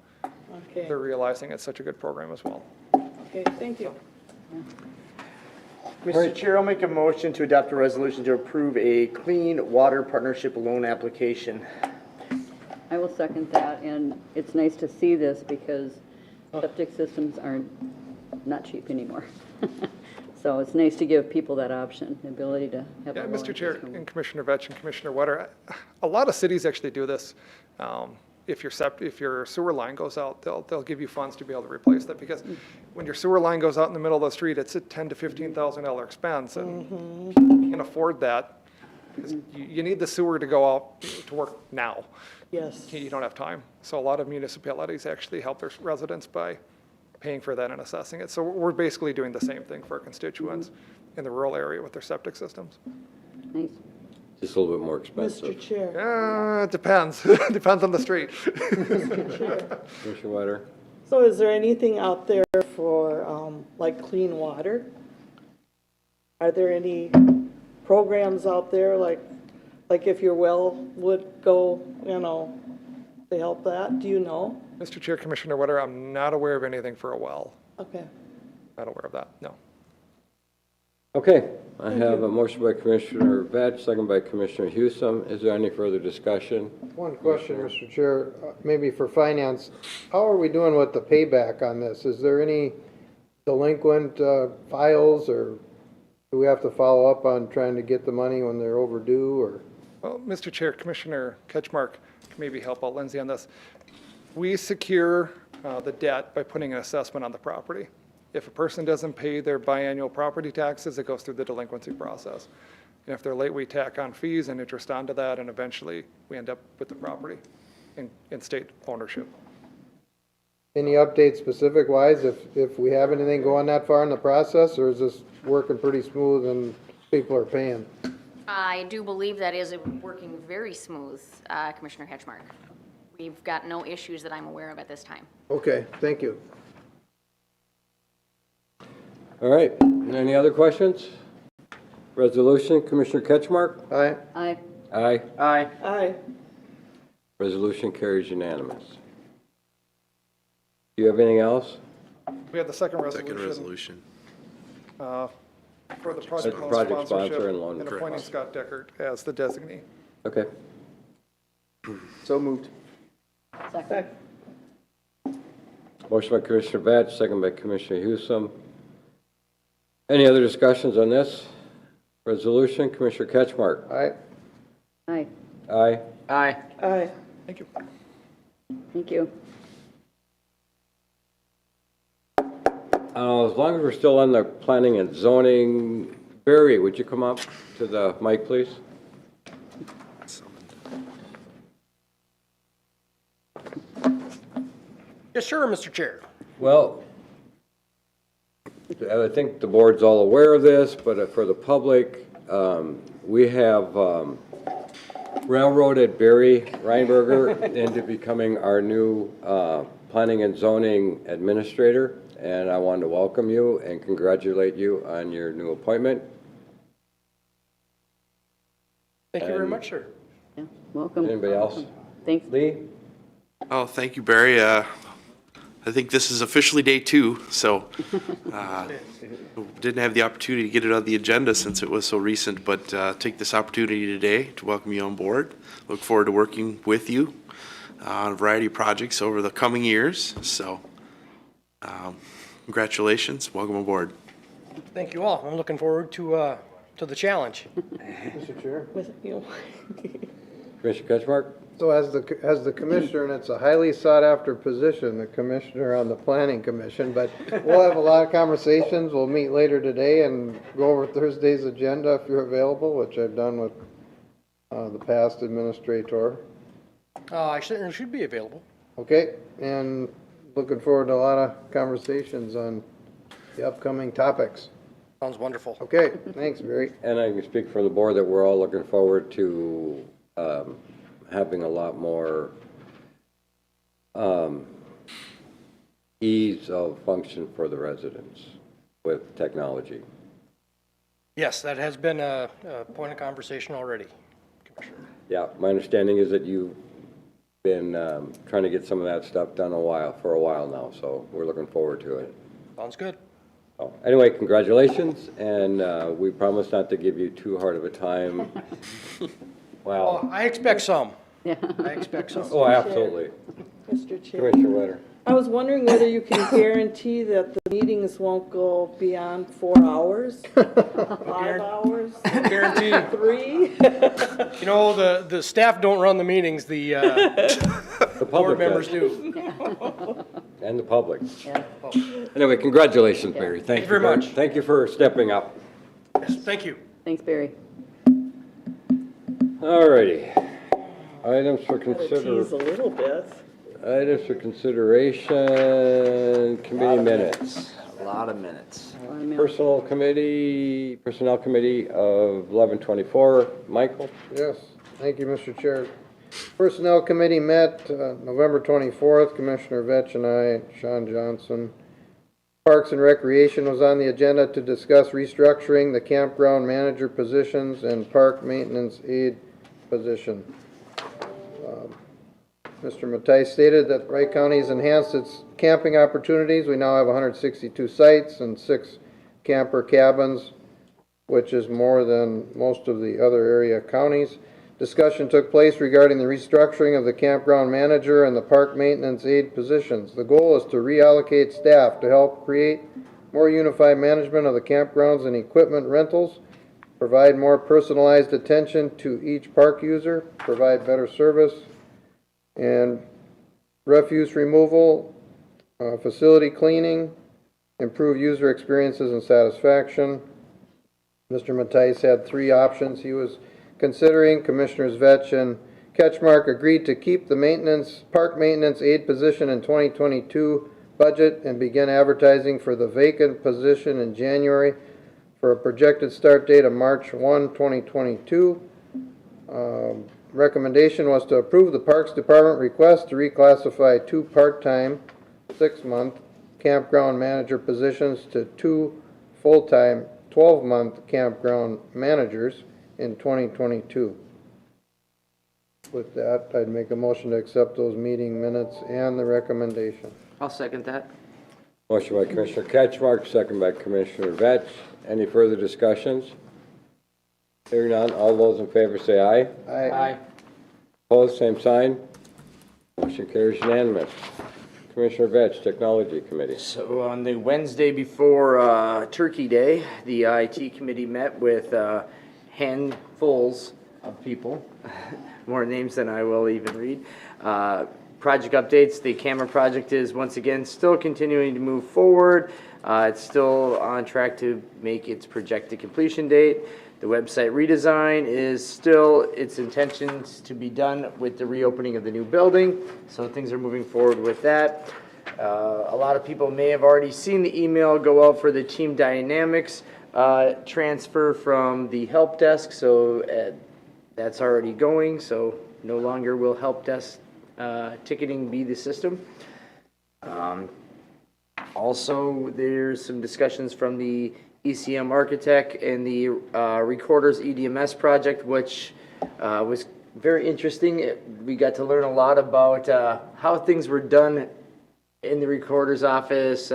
Okay, They're realizing it's such a good program as well. okay, thank you. Mr. Chair, I'll make a motion to adopt a resolution to approve a clean water partnership loan application. I will second that, and it's nice to see this because septic systems are not cheap anymore. So it's nice to give people that option, the ability to have a Yeah, low Mr. Chair, interest loan. and Commissioner Vetch and Commissioner Wetter, a lot of cities actually do this. If your sewer line goes out, they'll give you funds to be able to replace that, because when your sewer line goes out in the middle of the street, it's a $10,000 to $15,000 expense, and you can afford that, because you need the sewer to go out to work now. Yes. You don't have time. So a lot of municipalities actually help their residents by paying for that and assessing it. So we're basically doing the same thing for our constituents in the rural area with their septic systems. Nice. Just a little bit more expensive. Mr. Chair, It depends. Depends on the street. Commissioner Wetter. So is there anything out there for, like clean water? Are there any programs out there, like if your well would go, to help that? Do you know? Mr. Chair, Commissioner Witter, I'm not aware of anything for a well. Okay. Not aware of that, no. Okay, I have a motion by Commissioner Vetch, second by Commissioner Hewsome. Is there any further discussion? One question, Mr. Chair, maybe for finance. How are we doing with the payback on this? Is there any delinquent files, or do we have to follow up on trying to get the money when they're overdue, or? Well, Mr. Chair, Commissioner Ketchmark can maybe help out Lindsay on this. We secure the debt by putting an assessment on the property. If a person doesn't pay their biannual property taxes, it goes through the delinquency process. And if they're late, we tack on fees and interest onto that, and eventually we end up with the property in state ownership. Any updates specific wise, if we have anything going that far in the process, or is this working pretty smooth and people are paying? I do believe that is working very smooth, Commissioner Ketchmark. We've got no issues that I'm aware of at this time. Okay, thank you. All right, any other questions? Resolution, Commissioner Ketchmark? Aye. Aye. Aye. Aye. Aye. Resolution carries unanimous. Do you have anything else? We have the second Second resolution resolution. for the project loan Project sponsor sponsorship and loan. and appointing Scott Deckert as the designee. Okay. So moved. Second. Motion by Commissioner Vetch, second by Commissioner Hewsome. Any other discussions on this resolution? Commissioner Ketchmark? Aye. Aye. Aye. Aye. Aye. Thank you. Thank you. As long as we're still on the planning and zoning, Barry, would you come up to the mic, please? Yes, sure, Mr. Chair. Well, I think the board's all aware of this, but for the public, we have railroaded Barry Reinberger into becoming our new planning and zoning administrator, and I wanted to welcome you and congratulate you on your new appointment. Thank you very much, sir. Yeah, welcome. Anybody else? Thanks. Lee? Oh, thank you, Barry. I think this is officially day 2, so didn't have the opportunity to get it on the agenda since it was so recent, but take this opportunity today to welcome you on board. Look forward to working with you on a variety of projects over the coming years. So congratulations, welcome aboard. Thank you all. I'm looking forward to the challenge. Mr. Chair? Commissioner Ketchmark? So as the commissioner, and it's a highly sought after position, the commissioner on the planning commission, but we'll have a lot of conversations. We'll meet later today and go over Thursday's agenda if you're available, which I've done with the past administrator. I should be available. Okay, and looking forward to a lot of conversations on the upcoming topics. Sounds wonderful. Okay, thanks, Barry. And I can speak for the board that we're all looking forward to having a lot more ease of function for the residents with technology. Yes, that has been a point of conversation already, Commissioner. Yeah, my understanding is that you've been trying to get some of that stuff done for a while now, so we're looking forward to it. Sounds good. So, anyway, congratulations, and we promise not to give you too hard of a time. Wow. Oh, I expect some. Yeah. I expect some. Oh, absolutely. Mr. Chair. Commissioner Witter. I was wondering whether you can guarantee that the meetings won't go beyond 4 hours? 5 hours? Guarantee. 3? You know, the staff don't run the meetings, the The board public members does, do. and the public. Yeah. Anyway, congratulations, Barry. Thank you very much. Thank you for stepping up. Yes, thank you. Thanks, Barry. All righty. Items for Gotta tease a little bit. Items for consideration, committee minutes. A lot of minutes. Personnel Committee of 11/24. Michael? Yes, thank you, Mr. Chair. Personnel Committee met November 24th, Commissioner Vetch and I, Sean Johnson. Parks and Recreation was on the agenda to discuss restructuring the campground manager positions and park maintenance aide position. Mr. Matthijs stated that Wright County has enhanced its camping opportunities. We now have 162 sites and 6 camper cabins, which is more than most of the other area counties. Discussion took place regarding the restructuring of the campground manager and the park maintenance aide positions. The goal is to reallocate staff to help create more unified management of the campgrounds and equipment rentals, provide more personalized attention to each park user, provide better service, and refuse removal, facility cleaning, improve user experiences and satisfaction. Mr. Matthijs had 3 options he was considering. Commissioners Vetch and Ketchmark agreed to keep the park maintenance aide position in 2022 budget and begin advertising for the vacant position in January for a projected start date of March 1, 2022. Recommendation was to approve the Parks Department request to reclassify 2 part-time, 6-month campground manager positions to 2 full-time, 12-month campground managers in 2022. With that, I'd make a motion to accept those meeting minutes and the recommendation. I'll second that. Motion by Commissioner Ketchmark, second by Commissioner Vetch. Any further discussions? Hearing none, all those in favor say aye. Aye. Opposed, same sign. Motion carries unanimous. Commissioner Vetch, Technology Committee. So on the Wednesday before Turkey Day, the IT committee met with handfuls of people, more names than I will even read. Project updates, the camera project is once again still continuing to move forward. It's still on track to make its projected completion date. The website redesign is still its intentions to be done with the reopening of the new building, so things are moving forward with that. A lot of people may have already seen the email go out for the Team Dynamics transfer from the help desk, so that's already going, so no longer will help desk ticketing be the system. Also, there's some discussions from the ECM architect and the Recorders EDMS project, which was very interesting. We got to learn a lot about how things were done in the Recorder's office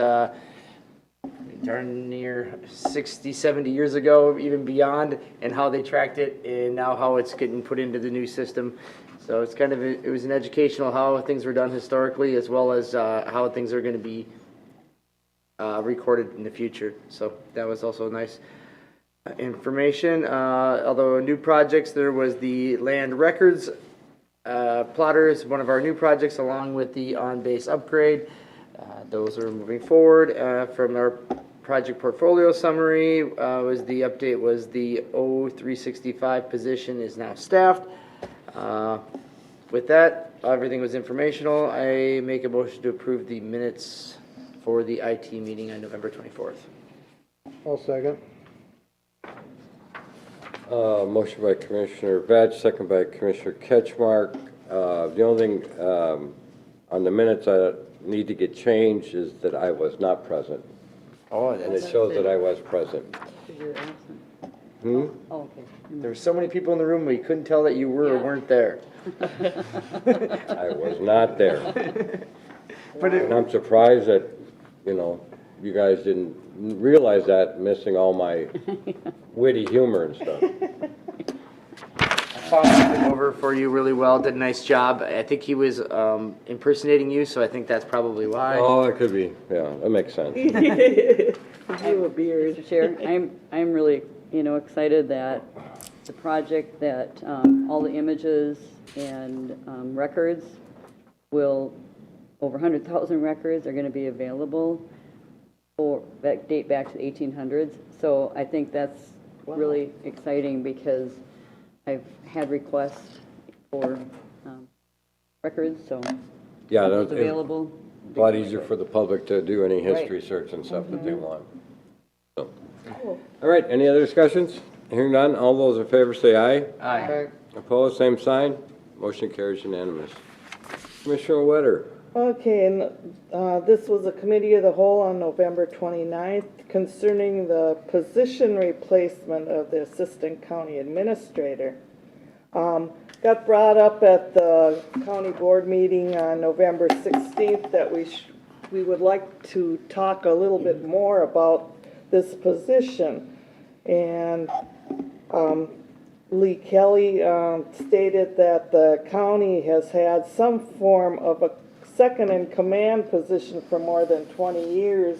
darn near 60, 70 years ago, even beyond, and how they tracked it, and now how it's getting put into the new system. So it's kind of, it was an educational how things were done historically, as well as how things are going to be recorded in the future. So that was also nice information. Although new projects, there was the land records plotters, one of our new projects, along with the on-base upgrade. Those are moving forward. From our project portfolio summary, was the update was the 0365 position is now staffed. With that, everything was informational. I make a motion to approve the minutes for the IT meeting on November 24th. I'll second. Motion by Commissioner Vetch, second by Commissioner Ketchmark. The only thing on the minutes I need to get changed is that I was not present. Oh, And it shows that I was present. You're absent. Hmm? Oh, okay. there were so many people in the room, we couldn't tell that you were or weren't there. I was not there. But And I'm surprised that, you know, you guys didn't realize that, missing all my witty humor and stuff. Fox came over for you really well, did a nice job. I think he was impersonating you, so I think that's probably why. Oh, it could be, yeah, that makes sense. You a beard. Mr. Chair, I'm really, excited that the project, that all the images and records will, over 100,000 records are going to be available that date back to the 1800s. So I think that's really exciting, because I've had requests for records, so Yeah, it's it's available. a lot easier for the public to do any history search and stuff that they want. So. All right, any other discussions? Hearing none, all those in favor say aye. Aye. Opposed, same sign. Motion carries unanimous. Commissioner Wetter. Okay, and this was a committee of the whole on November 29th concerning the position replacement of the Assistant County Administrator. Got brought up at the county board meeting on November 16th that we would like to talk a little bit more about this position. And Lee Kelly stated that the county has had some form of a second-in-command position for more than 20 years.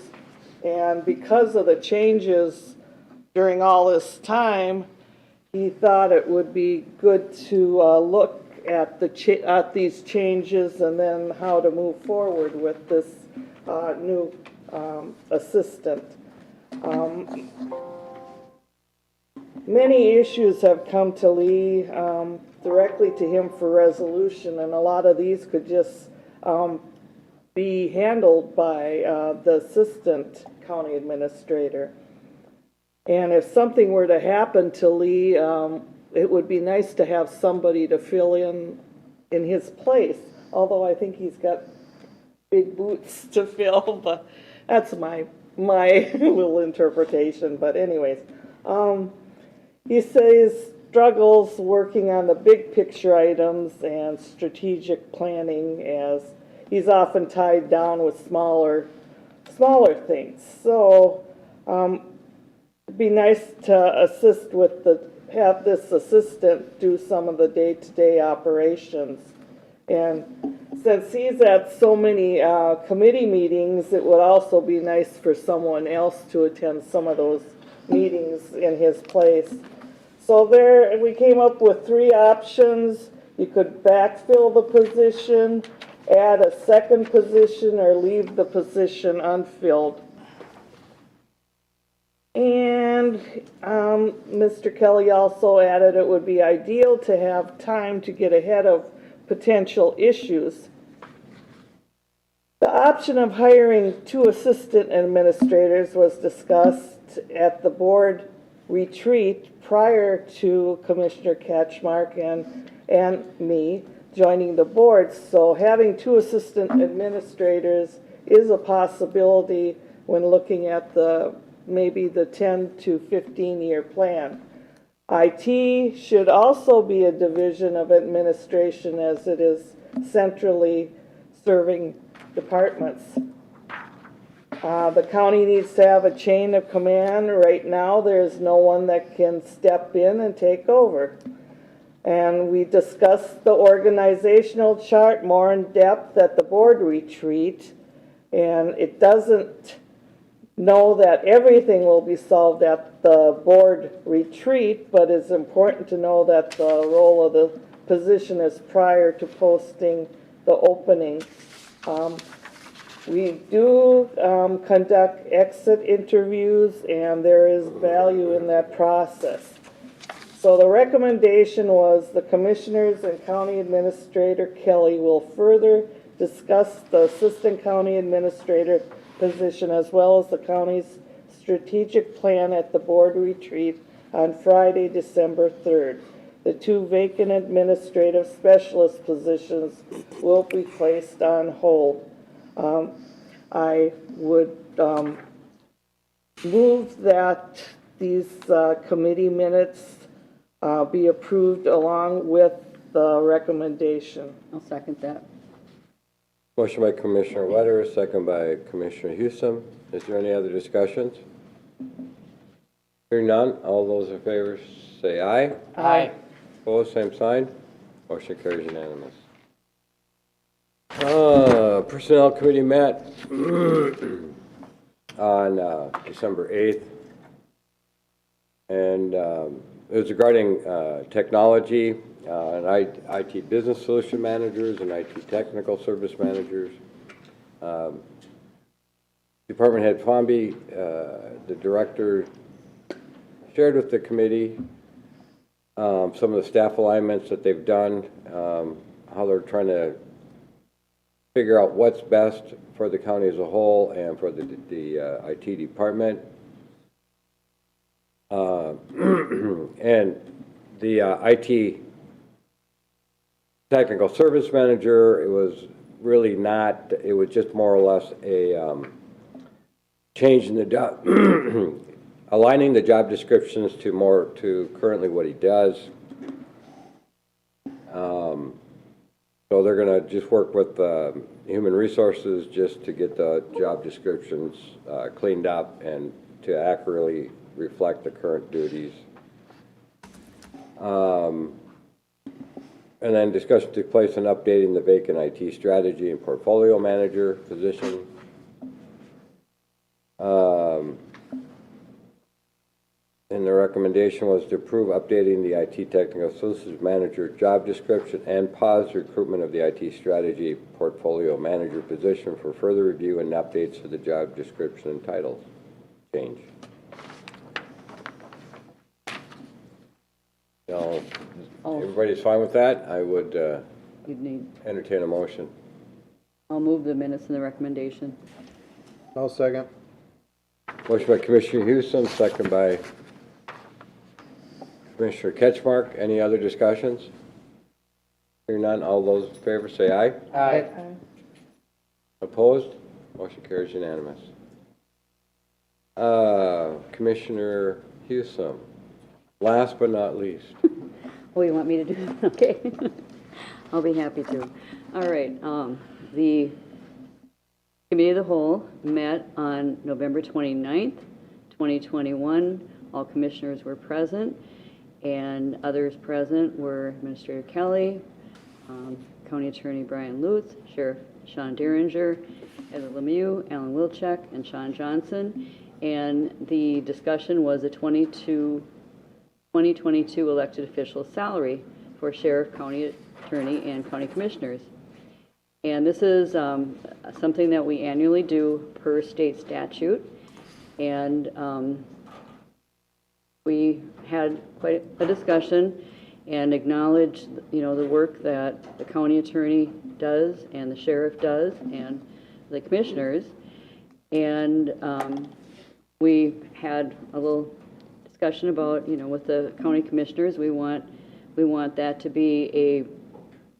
And because of the changes during all this time, he thought it would be good to look at these changes and then how to move forward with this new assistant. Many issues have come to Lee directly to him for resolution, and a lot of these could just be handled by the assistant county administrator. And if something were to happen to Lee, it would be nice to have somebody to fill in his place, although I think he's got big boots to fill, but that's my little interpretation. But anyways, he says struggles working on the big picture items and strategic planning, as he's often tied down with smaller things. So it'd be nice to assist with have this assistant do some of the day-to-day operations. And since he's at so many committee meetings, it would also be nice for someone else to attend some of those meetings in his place. So there, we came up with 3 options. You could backfill the position, add a second position, or leave the position unfilled. And Mr. Kelly also added it would be ideal to have time to get ahead of potential issues. The option of hiring 2 assistant administrators was discussed at the board retreat prior to Commissioner Ketchmark and me joining the board. So having 2 assistant administrators is a possibility when looking at maybe the 10 to 15-year plan. IT should also be a division of administration, as it is centrally serving departments. The county needs to have a chain of command. Right now, there's no one that can step in and take over. And we discussed the organizational chart more in depth at the board retreat, and it doesn't know that everything will be solved at the board retreat, but it's important to know that the role of the position is prior to posting the opening. We do conduct exit interviews, and there is value in that process. So the recommendation was the commissioners and County Administrator Kelly will further discuss the Assistant County Administrator position as well as the county's strategic plan at the board retreat on Friday, December 3rd. The 2 vacant administrative specialist positions will be placed on hold. I would move that these committee minutes be approved along with the recommendation. I'll second that. Motion by Commissioner Wetter, second by Commissioner Hewson. Is there any other discussions? Hearing none, all those in favor say aye. Aye. Opposed, same sign. Motion carries unanimous. Personnel Committee met on December 8th. And it was regarding technology, and IT business solution managers and IT technical service managers. Department Head Fomby, the director, shared with the committee some of the staff alignments that they've done, how they're trying to figure out what's best for the county as a whole and for the IT department. And the IT technical service manager, it was really not, it was just more or less a change in the job, aligning the job descriptions to currently what he does. So they're gonna just work with human resources just to get the job descriptions cleaned up and to accurately reflect the current duties. And then discussion took place on updating the vacant IT strategy and portfolio manager position. And the recommendation was to approve updating the IT technical solutions manager job description and pause recruitment of the IT strategy portfolio manager position for further review and updates to the job description and titles change. So, everybody's fine with that? I would You'd need, entertain a motion. I'll move the minutes and the recommendation. I'll second. Motion by Commissioner Houston, second by Commissioner Ketchmark. Any other discussions? Hearing none, all those in favor say aye. Aye. Opposed? Motion carries unanimous. Commissioner Houston, last but not least. Oh, you want me to do it? Okay. I'll be happy to. All right, the Committee of the Whole met on November 29th, 2021. All commissioners were present, and others present were Administrator Kelly, County Attorney Brian Lutz, Sheriff Sean Derringer, Heather Lemieux, Alan Wilczek, and Sean Johnson. And the discussion was a 2022 elected official salary for Sheriff, County Attorney, and County Commissioners. And this is something that we annually do per state statute. And we had quite a discussion and acknowledged, the work that the county attorney does and the sheriff does and the commissioners. And we had a little discussion about, with the county commissioners, we want that to be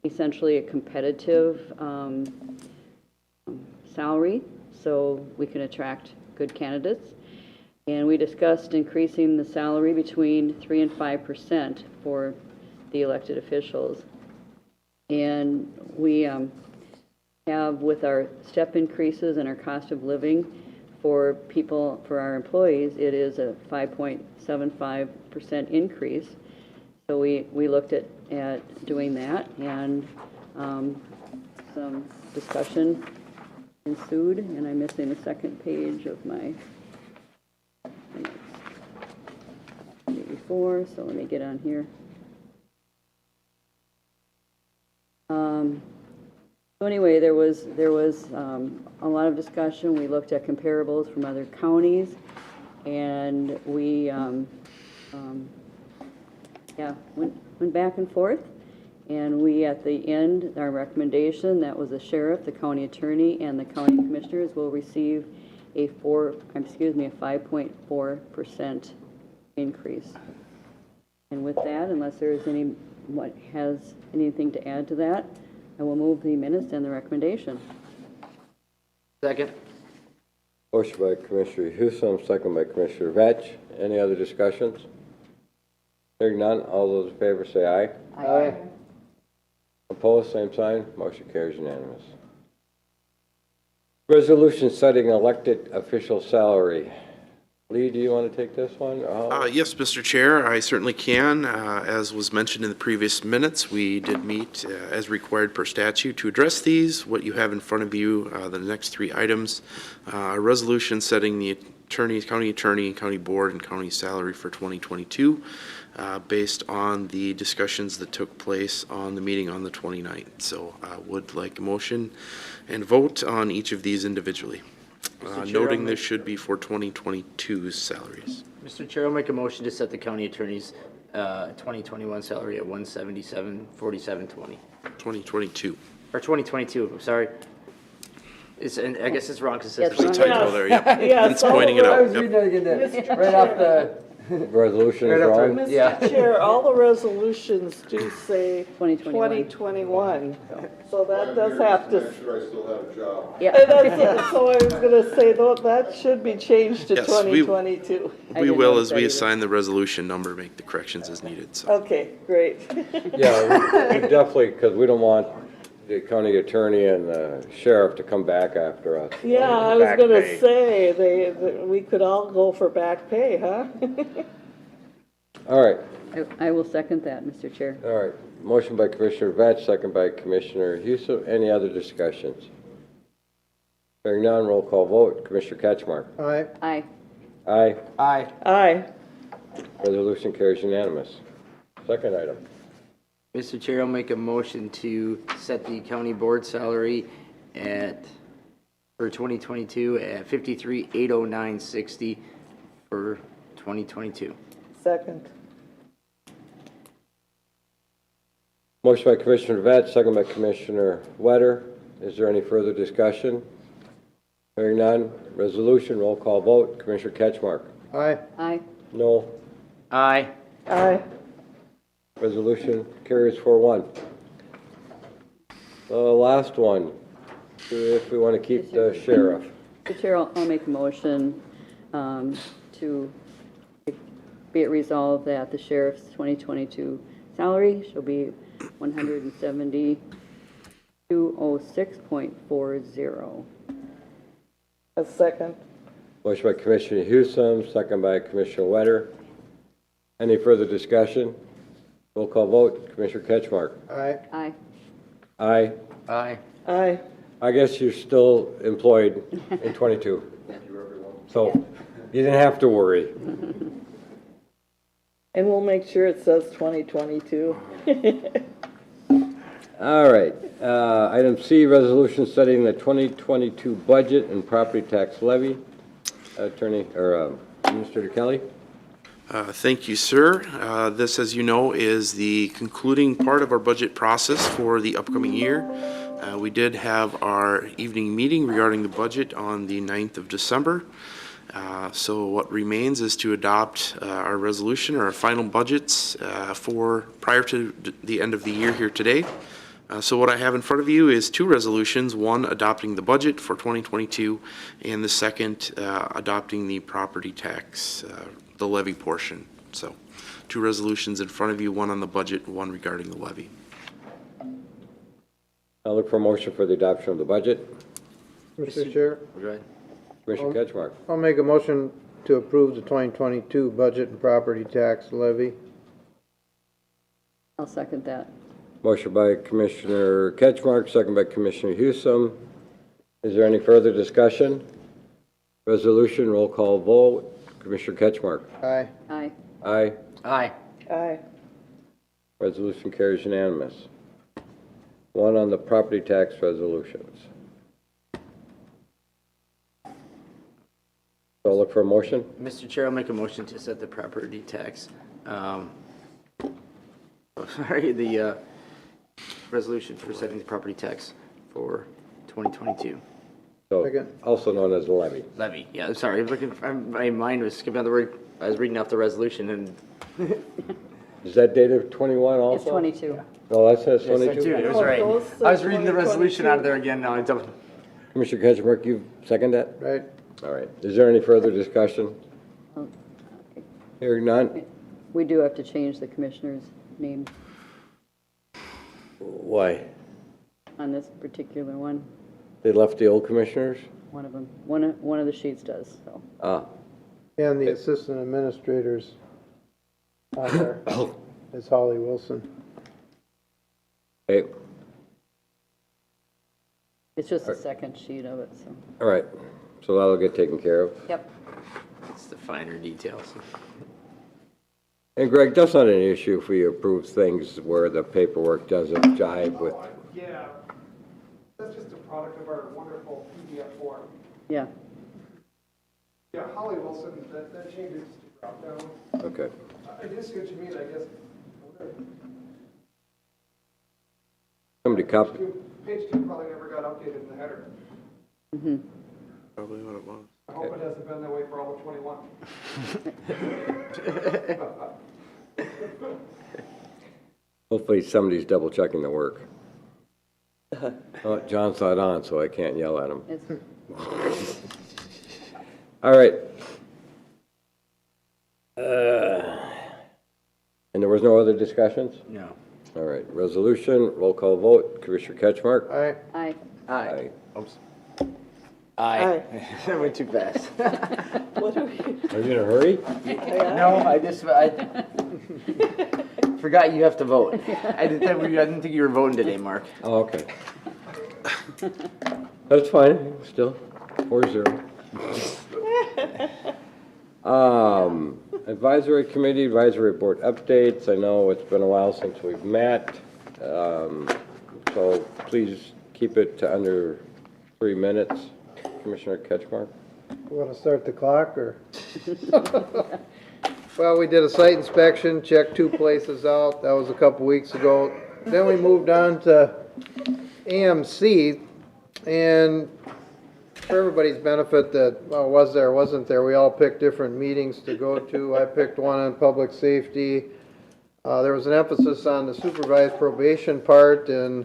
essentially a competitive salary so we can attract good candidates. And we discussed increasing the salary between 3% and 5% for the elected officials. And we have, with our step increases and our cost of living for our employees, it is a 5.75% increase. So we looked at doing that, and some discussion ensued, and I'm missing the second page of my minutes. Before, so let me get on here. So anyway, there was a lot of discussion. We looked at comparables from other counties, and we went back and forth. And we, at the end, our recommendation, that was the sheriff, the county attorney, and the county commissioners will receive a 5.4% increase. And with that, unless there is anyone has anything to add to that, I will move the minutes and the recommendation. Second. Motion by Commissioner Houston, second by Commissioner Vetch. Any other discussions? Hearing none, all those in favor say aye. Aye. Opposed, same sign. Motion carries unanimous. Resolution setting elected official salary. Lee, do you want to take this one? Yes, Mr. Chair, I certainly can. As was mentioned in the previous minutes, we did meet as required per statute to address these. What you have in front of you, the next three items, a resolution setting the county attorney, county board, and county salary for 2022 based on the discussions that took place on the meeting on the 29th. So I would like a motion and vote on each of these individually. Noting this should be for 2022's salaries. Mr. Chair, I'll make a motion to set the county attorney's 2021 salary at $177,4720. 2022. Or 2022, I'm sorry. I guess it's wrong because it says. There's a typo there, yep. Yeah, It's pointing it out. Yep. reading it again right off the. resolution is wrong? Mr. Chair, all the resolutions do say 2021. 2021. So that does have to, Sure, I still have a job. Yeah. so I was gonna say, though, that should be changed to Yes, we- 2022. I We didn't will, notice as that we either. assign the resolution number, make the corrections as needed, so. Okay, great. Yeah, we definitely, because we don't want the county attorney and the sheriff to come back after us. Yeah, I was gonna say, we could all go for back pay, huh? All right, I will second that, Mr. Chair. all right. Motion by Commissioner Vetch, second by Commissioner Houston. Any other discussions? Hearing none, roll call vote. Commissioner Catchmark? Aye. Aye. Aye. Aye. Aye. Resolution carries unanimous. Second item. Mr. Chair, I'll make a motion to set the county board salary for 2022 at $53,809.60 for 2022. Second. Motion by Commissioner Vetch, second by Commissioner Wetter. Is there any further discussion? Hearing none, resolution, roll call vote. Commissioner Catchmark? Aye. Aye. No. Aye. Aye. Resolution carries 4-1. The last one, if we want to keep the sheriff. Mr. Chair, I'll make a motion to be it resolved that the sheriff's 2022 salary shall be $172,06.40. A second. Motion by Commissioner Houston, second by Commissioner Wetter. Any further discussion? Roll call vote. Commissioner Catchmark? Aye. Aye. Aye. Aye. Aye. I guess you're still employed in 22. So you didn't have to worry. And we'll make sure it says 2022. All right. Item C, resolution setting the 2022 budget and property tax levy. Attorney, or Administrator Kelly? Thank you, sir. This, as you know, is the concluding part of our budget process for the upcoming year. We did have our evening meeting regarding the budget on the 9th of December. So what remains is to adopt our resolution or our final budgets for prior to the end of the year here today. So what I have in front of you is two resolutions, one adopting the budget for 2022 and the second adopting the property tax, the levy portion. So two resolutions in front of you, one on the budget, one regarding the levy. I'll look for a motion for the adoption of the budget. Mr. Chair, Go ahead. Commissioner Catchmark? I'll make a motion to approve the 2022 budget and property tax levy. I'll second that. Motion by Commissioner Catchmark, second by Commissioner Houston. Is there any further discussion? Resolution, roll call vote. Commissioner Catchmark? Aye. Aye. Aye. Aye. Aye. Resolution carries unanimous. One on the property tax resolutions. So I'll look for a motion. Mr. Chair, I'll make a motion to set the property tax, the resolution for setting the property tax for 2022. So, Second. also known as the levy. Levy, yeah, I'm sorry, I was looking, my mind was skipping on the word, I was reading off the resolution and. Is that dated 21 also? It's 22. No, that says Yes, I 22? do, it was Oh, right. those say I was reading the resolution 2022. out of there again, now I don't. Commissioner Catchmark, you second that? Right. All right. Is there any further discussion? Hearing none? We do have to change the commissioner's name Why? on this particular one, They left the old commissioners? one of them. One of the sheets does, so. Ah, And the assistant administrators on there is Holly Wilson. okay. It's just the second sheet of it, so. All right. So that'll get taken care of. Yep. It's the finer details. And Greg, that's not an issue if we approve things where the paperwork doesn't jive with, Yeah, that's just a product of our wonderful PDF form. Yeah. Yeah, Holly Wilson, that changes to drop down. okay. It is good to me, I guess. Somebody copy, Page two probably never got updated in the header. Probably what it was. I hope it hasn't been that way for all of 21. Hopefully somebody's double checking the work. Oh, John's not on, so I can't yell at him. It's- All right. And there was no other discussions? No. All right, resolution, roll call vote, Commissioner Ketchmark? Aye. I, Aye. Oops. Aye. I went too fast. What are we? Are you in a hurry? No, I forgot you have to vote. I didn't think you were voting today, Mark. Oh, okay. That's fine, still, 4-0. Advisory committee, advisory board updates. I know it's been a while since we've met. So please keep it to under 3 minutes. Commissioner Ketchmark? You want to start the clock, or? Well, we did a site inspection, checked 2 places out. That was a couple weeks ago. Then we moved on to AMC, and for everybody's benefit that was there, wasn't there, we all picked different meetings to go to. I picked one on public safety. There was an emphasis on the supervised probation part and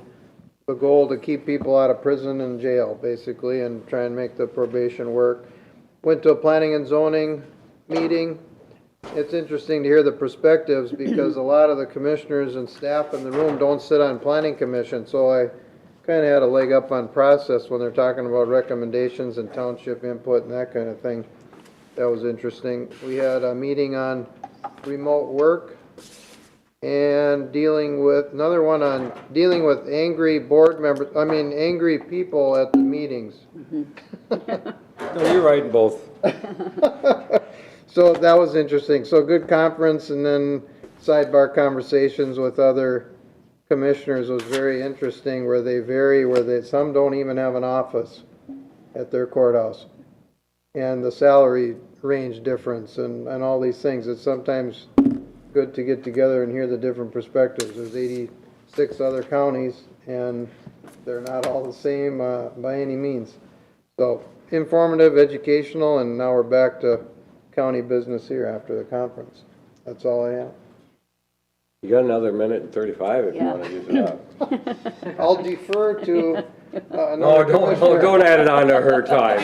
the goal to keep people out of prison and jail, basically, and try and make the probation work. Went to a planning and zoning meeting. It's interesting to hear the perspectives because a lot of the commissioners and staff in the room don't sit on planning commission, so I kind of had a leg up on process when they're talking about recommendations and township input and that kind of thing. That was interesting. We had a meeting on remote work and dealing with, another one on dealing with angry board members, angry people at the meetings. No, you're right in both. So that was interesting. So good conference, and then sidebar conversations with other commissioners was very interesting, where they vary, some don't even have an office at their courthouse. And the salary range difference and all these things. It's sometimes good to get together and hear the different perspectives. There's 86 other counties, and they're not all the same by any means. So informative, educational, and now we're back to county business here after the conference. That's all I have. You got another minute and 35 if you Yeah. want to use it up. I'll defer to No, another commissioner. don't add it on to her time.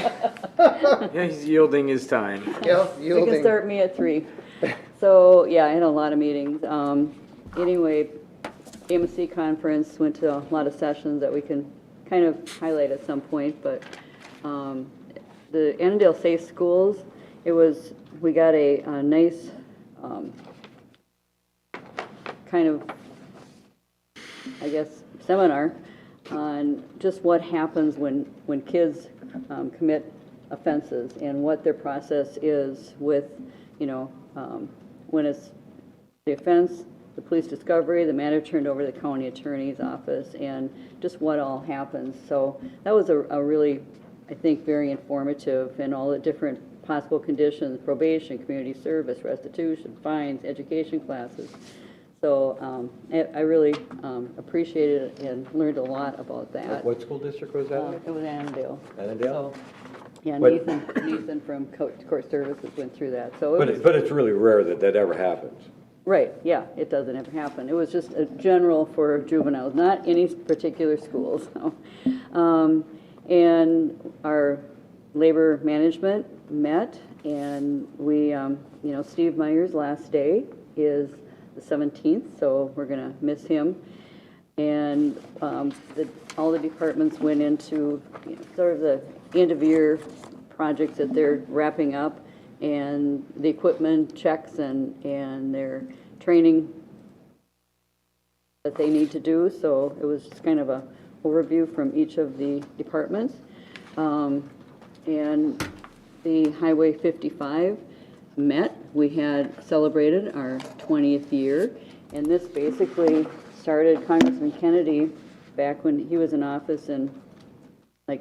Yeah, he's yielding his time. Yeah, we can yielding. start me at 3. So, yeah, I had a lot of meetings. Anyway, AMC conference, went to a lot of sessions that we can kind of highlight at some point, but the Annandale Safe Schools, we got a nice kind of, I guess, seminar on just what happens when kids commit offenses and what their process is with, when it's the offense, the police discovery, the matter turned over to the county attorney's office, and just what all happens. So that was a really, I think, very informative, and all the different possible conditions: probation, community service, restitution, fines, education classes. So I really appreciated it and learned a lot about that. What school district was that? It was Annandale. Annandale? So, yeah, But- Nathan from Court Services went through that. So it was, But it's really rare that ever happens. right, yeah, it doesn't ever happen. It was just a general for juveniles, not any particular schools. So. And our labor management met, and we, Steve Meyer's last day is the 17th, so we're going to miss him. And all the departments went into sort of the end-of-year projects that they're wrapping up, and the equipment checks and their training that they need to do. So it was just kind of a overview from each of the departments. And the Highway 55 met. We had celebrated our 20th year, and this basically started Congressman Kennedy back when he was in office, and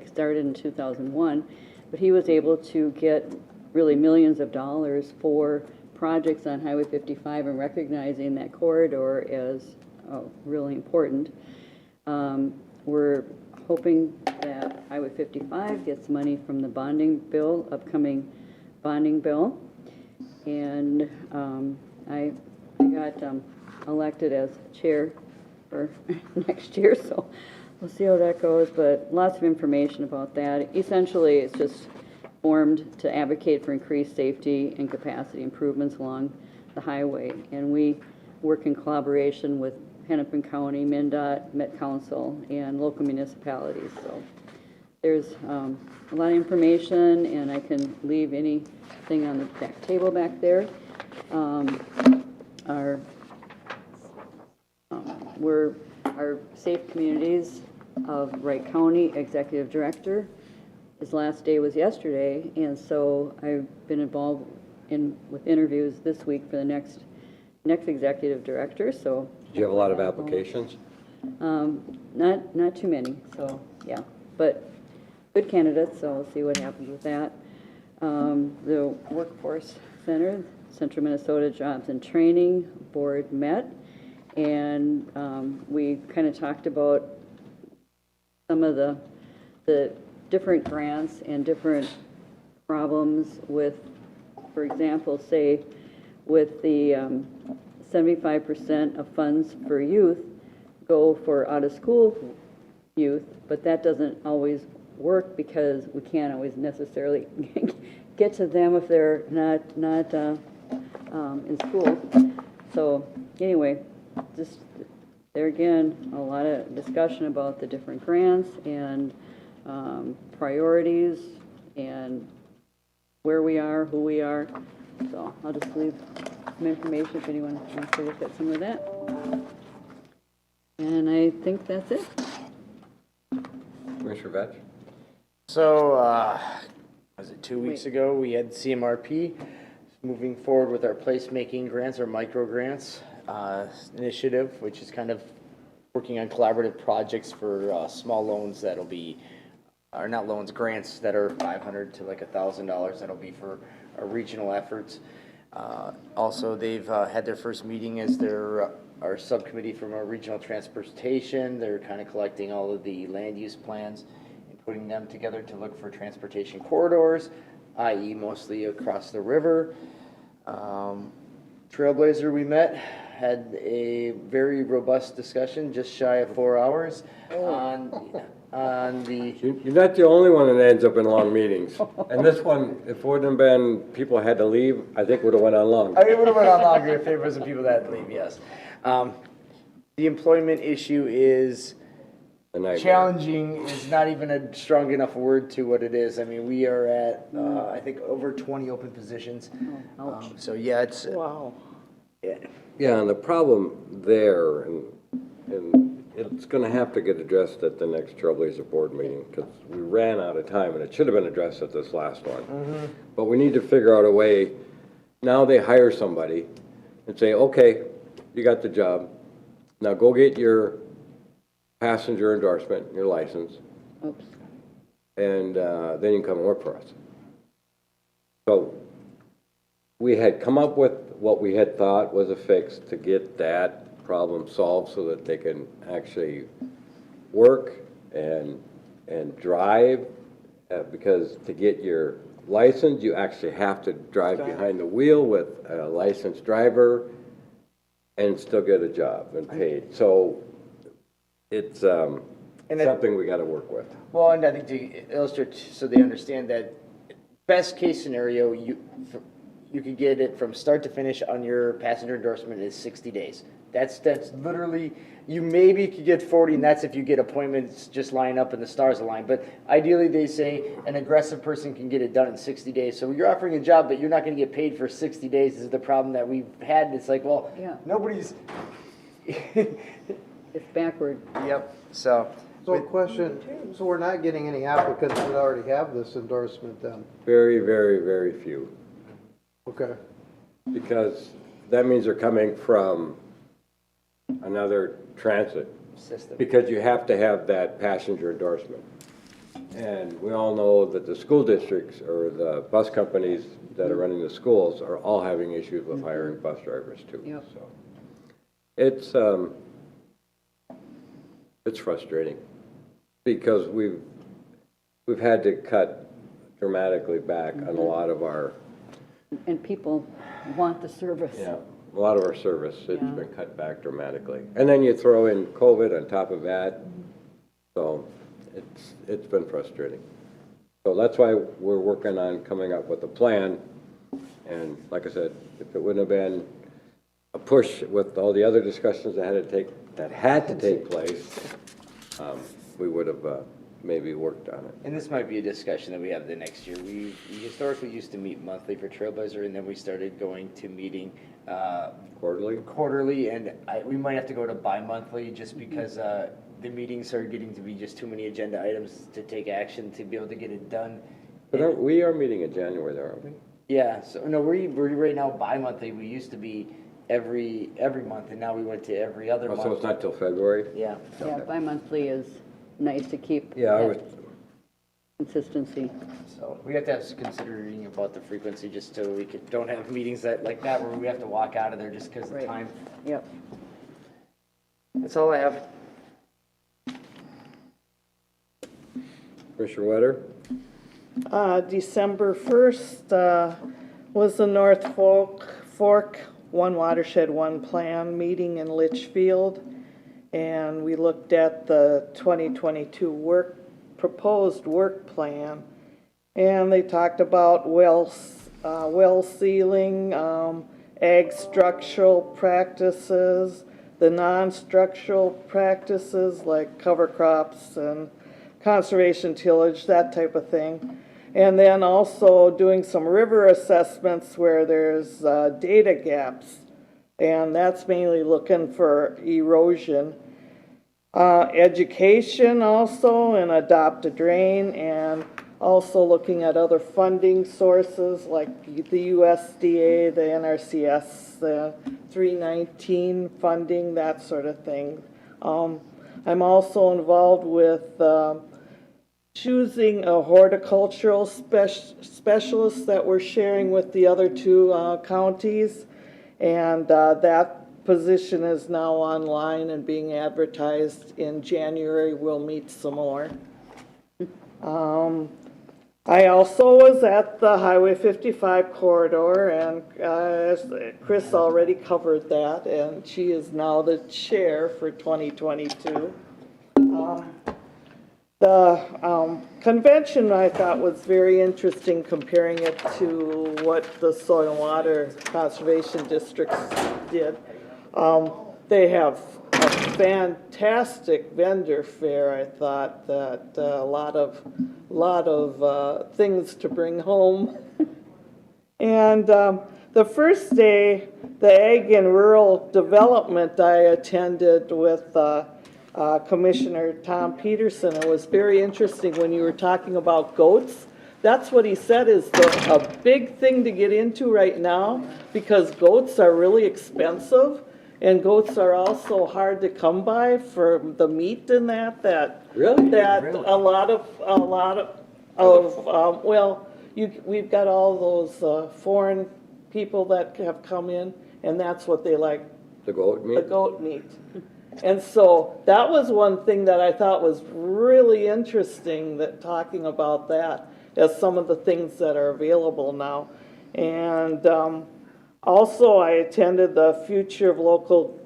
started in 2001, but he was able to get really millions of dollars for projects on Highway 55 and recognizing that corridor as really important. We're hoping that Highway Highway 55 gets money from the bonding bill, upcoming bonding bill. And I got elected as chair for next year, so we'll see how that goes, but lots of information about that. Essentially, it's just formed to advocate for increased safety and capacity improvements along the highway. And we work in collaboration with Hennepin County, MnDOT, Met Council, and local municipalities. So there's a lot of information, and I can leave anything on the back table back there. Our Safe Communities of Wright County Executive Director, his last day was yesterday, and so I've been involved with interviews this week for the next executive director. So Do you have a lot of applications? not too many. So yeah, but good candidates. So we'll see what happens with that. The Workforce Center, Central Minnesota Jobs and Training Board met, and we kind of talked about some of the different grants and different problems with, for example, say with the 75% of funds for youth go for out-of-school youth, but that doesn't always work because we can't always necessarily get to them if they're not in school. So anyway, just there again, a lot of discussion about the different grants and priorities and where we are, who we are. So I'll just leave some information if anyone wants to look at some of that. And I think that's it. Commissioner Vetch? So, was it 2 weeks ago, we had CMRP moving forward with our placemaking grants, our micro grants initiative, which is kind of working on collaborative projects for small loans that'll be, or not loans, grants that are $500 to like $1,000 that'll be for our regional efforts. Also, they've had their first meeting as our subcommittee from our regional transportation. They're kind of collecting all of the land use plans and putting them together to look for transportation corridors, i.e. mostly across the river. Trailblazer we met, had a very robust discussion, just shy of 4 hours on the... You're not the only one that ends up in long meetings. And this one, if it wouldn't have been people had to leave, I think would have went on long. I mean, it would have went on longer if there was some people that had to leave, yes. The employment issue is challenging, is not even a strong enough word to what it is. I mean, we are at, I think, over 20 open positions. So yeah, it's... Wow. Yeah, and the problem there, and it's going to have to get addressed at the next Trailblazer board meeting, because we ran out of time, and it should have been addressed at this last one. But we need to figure out a way, now they hire somebody and say, okay, you got the job, now go get your passenger endorsement, your license, Oops. and then you can come and work for us. So we had come up with what we had thought was a fix to get that problem solved so that they can actually work and drive, because to get your license, you actually have to drive behind the wheel with a licensed driver and still get a job and paid. So it's something we got to work with. Well, and I think to illustrate, so they understand that best case scenario, you could get it from start to finish on your passenger endorsement is 60 days. That's literally, you maybe could get 40, and that's if you get appointments just line up and the stars align. But ideally, they say an aggressive person can get it done in 60 days. So you're offering a job, but you're not going to get paid for 60 days. This is the problem that we've had. It's like, well, Yeah. nobody's... It's backward. Yep, so... So question, so we're not getting any applicants that already have this endorsement then? Very, very, very few. Okay. Because that means they're coming from another transit System. Because you have to have that passenger endorsement. And we all know that the school districts or the bus companies that are running the schools are all having issues with hiring bus drivers too. Yep. So it's frustrating because we've had to cut dramatically back on a lot of our, And people want the service. yeah, a lot of our service. It's Yeah. been cut back dramatically. And then you throw in COVID on top of that, so it's been frustrating. So that's why we're working on coming up with a plan. And like I said, if it wouldn't have been a push with all the other discussions that had to take place, we would have maybe worked on it. And this might be a discussion that we have the next year. We historically used to meet monthly for Trailblazer, and then we started going to meeting quarterly, and we might have to go to bi-monthly just because the meetings started getting to be just too many agenda items to take action to be able to get it done. But we are meeting in January there, aren't we? Yeah, so no, we're right now bi-monthly. We used to be every month, and now we went to every other Oh, month. so it's not till February? Yeah. Yeah, bi-monthly is nice to keep Yeah, I that was, consistency. So we have to have considering about the frequency just so we don't have meetings like that where we have to walk out of there just because of Right. time. Yep. That's all I have. Commissioner Wetter? December 1st was the North Fork One Watershed, One Plan meeting in Litchfield. And we looked at the 2022 proposed work plan. And they talked about well sealing, ag structural practices, the non-structural practices like cover crops and conservation tillage, that type of thing. And then also doing some river assessments where there's data gaps. And that's mainly looking for erosion. Education also, and adopt a drain, and also looking at other funding sources like the USDA, the NRCS, the 319 funding, that sort of thing. I'm also involved with choosing a horticultural specialist that we're sharing with the other two counties. And that position is now online and being advertised. In January, we'll meet some more. I also was at the Highway 55 corridor, and Chris already covered that, and she is now the chair for 2022. The convention I thought was very interesting, comparing it to what the Soil and Water Conservation Districts did. They have a fantastic vendor fair. I thought that a lot of things to bring home. And the first day, the Ag and Rural Development, I attended with Commissioner Tom Peterson. It was very interesting when you were talking about goats. That's what he said is a big thing to get into right now, because goats are really expensive, and goats are also hard to come by for the meat and that. Really? That a lot of well, we've got all those foreign people that have come in, and that's what they like. The goat meat? The goat meat. And so that was one thing that I thought was really interesting, that talking about that as some of the things that are available now. And also I attended the Future of Local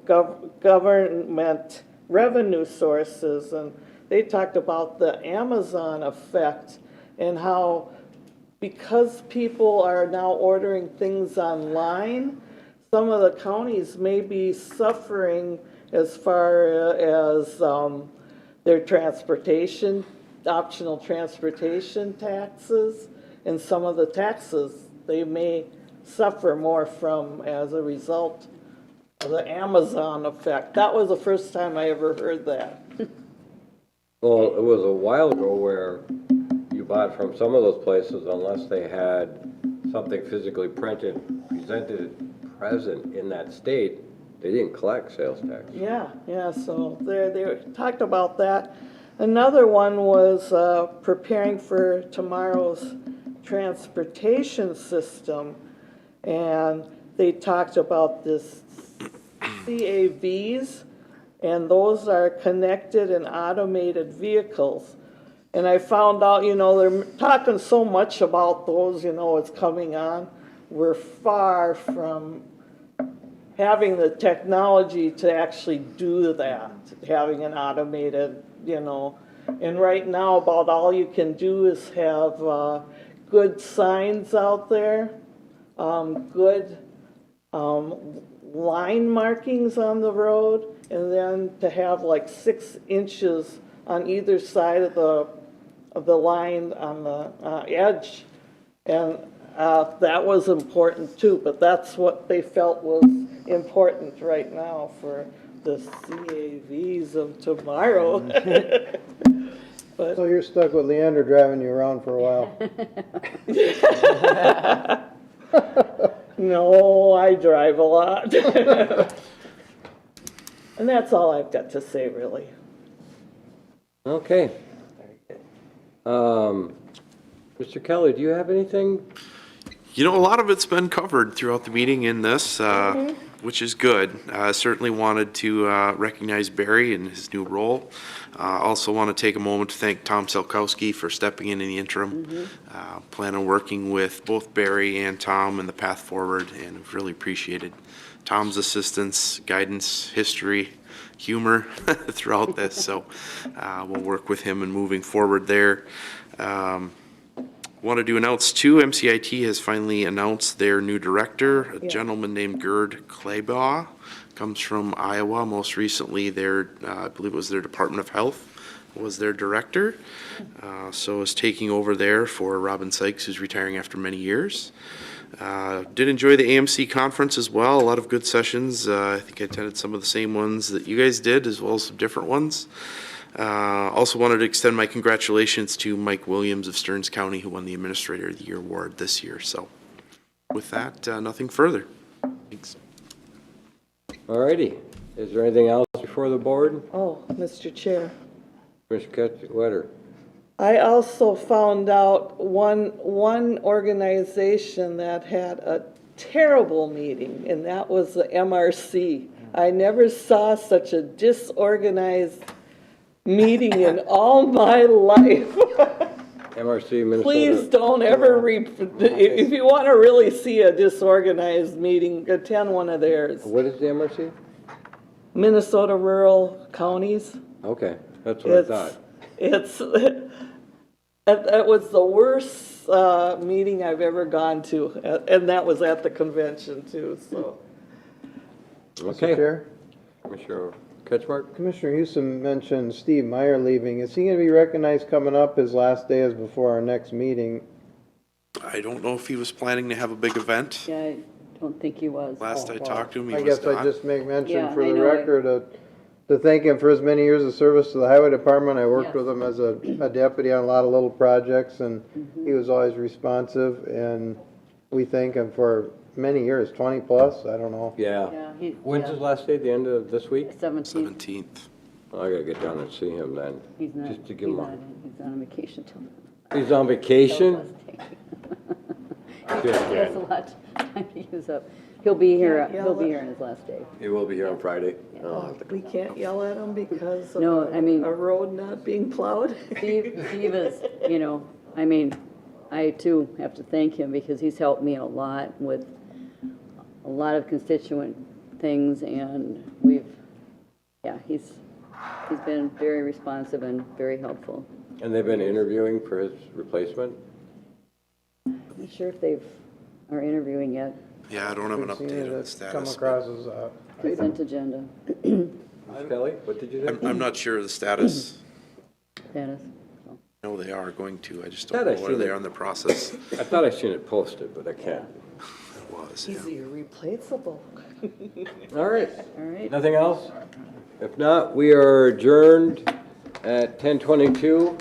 Government Revenue Sources, and they talked about the Amazon effect and how, because people are now ordering things online, some of the counties may be suffering as far as their transportation, optional transportation taxes, and some of the taxes they may suffer more from as a result of the Amazon effect. That was the first time I ever heard that. Well, it was a while ago where you bought from some of those places, unless they had something physically printed, present in that state, they didn't collect sales tax. Yeah, so they talked about that. Another one was preparing for tomorrow's transportation system, and they talked about this CAVs, and those are connected and automated vehicles. And I found out, you know, they're talking so much about those, you know, it's coming on. We're far from having the technology to actually do that, having an automated, you know. And right now, about all you can do is have good signs out there, good line markings on the road, and then to have like 6 inches on either side of the line on the edge. And that was important too, but that's what they felt was important right now for the CAVs of tomorrow. So you're stuck with Leander driving you around for a while? No, I drive a lot. And that's all I've got to say, really. Okay. Mr. Kelly, do you have anything? You know, a lot of it's been covered throughout the meeting in this, which is good. Certainly wanted to recognize Barry in his new role. Also want to take a moment to thank Tom Selkowski for stepping in the interim. Plan on working with both Barry and Tom in the path forward, and have really appreciated Tom's assistance, guidance, history, humor throughout this. So we'll work with him in moving forward there. Wanted to announce too, MCIT has finally announced their new director, a gentleman named Gerd Kleibaugh, comes from Iowa. Most recently, their I believe it was their Department of Health was their director. So is taking over there for Robin Sykes, who's retiring after many years. Did enjoy the AMC conference as well. A lot of good sessions. I think I attended some of the same ones that you guys did, as well as some different ones. Also wanted to extend my congratulations to Mike Williams of Stearns County, who won the Administrator of the Year award this year. So with that, nothing further. Thanks. All righty. Is there anything else before the board? Oh, Mr. Chair. Commissioner Wetter. I also found out one organization that had a terrible meeting, and that was the MRC. I never saw such a disorganized meeting in all my life. MRC, Minnesota. Please don't ever, if you want to really see a disorganized meeting, attend one of theirs. What is the MRC? Minnesota Rural Counties. Okay, that's what I thought. It was the worst meeting I've ever gone to, and that was at the convention too, so. Okay. Mr. Chair? Commissioner Ketchmark? Commissioner Houston mentioned Steve Meyer leaving. Is he going to be recognized coming up? His last day is before our next meeting. I don't know if he was planning to have a big event. Yeah, I don't think he was. Last I talked to him, he I was guess I not. just make mention Yeah, for I the know. record to thank him for his many years of service to the highway department. I worked Yes. with him as a deputy on a lot of little projects, and he was always responsive, and we thank him for many years, 20 plus, I don't know. Yeah. Yeah, When's his last day? The end of this week? 17th. 17th. Well, I gotta get down and see him then. He's not, Just to give him a. he's on vacation till. He's on vacation? He has a lot of time to use up. He'll be here, Yeah, he'll be here on his last day. He will be here on Friday. We can't yell at him because of No, I mean- a road not being plowed? Steve is, you know, I mean, I too have to thank him because he's helped me a lot with a lot of constituent things, and he's been very responsive and very helpful. And they've been interviewing for his replacement? I'm not sure if are interviewing yet. Yeah, I don't have an We've seen update it on the come status. across as Consent agenda Ms. Kelly, what did you say? I'm not sure of the status. status. So. I know they are going to, I just Thought don't I know where seen they it. are in the process. I thought I seen it posted, but I can't. It was, yeah. He's irreplaceable. All right. All right. Nothing else? If not, we are adjourned at 10:22.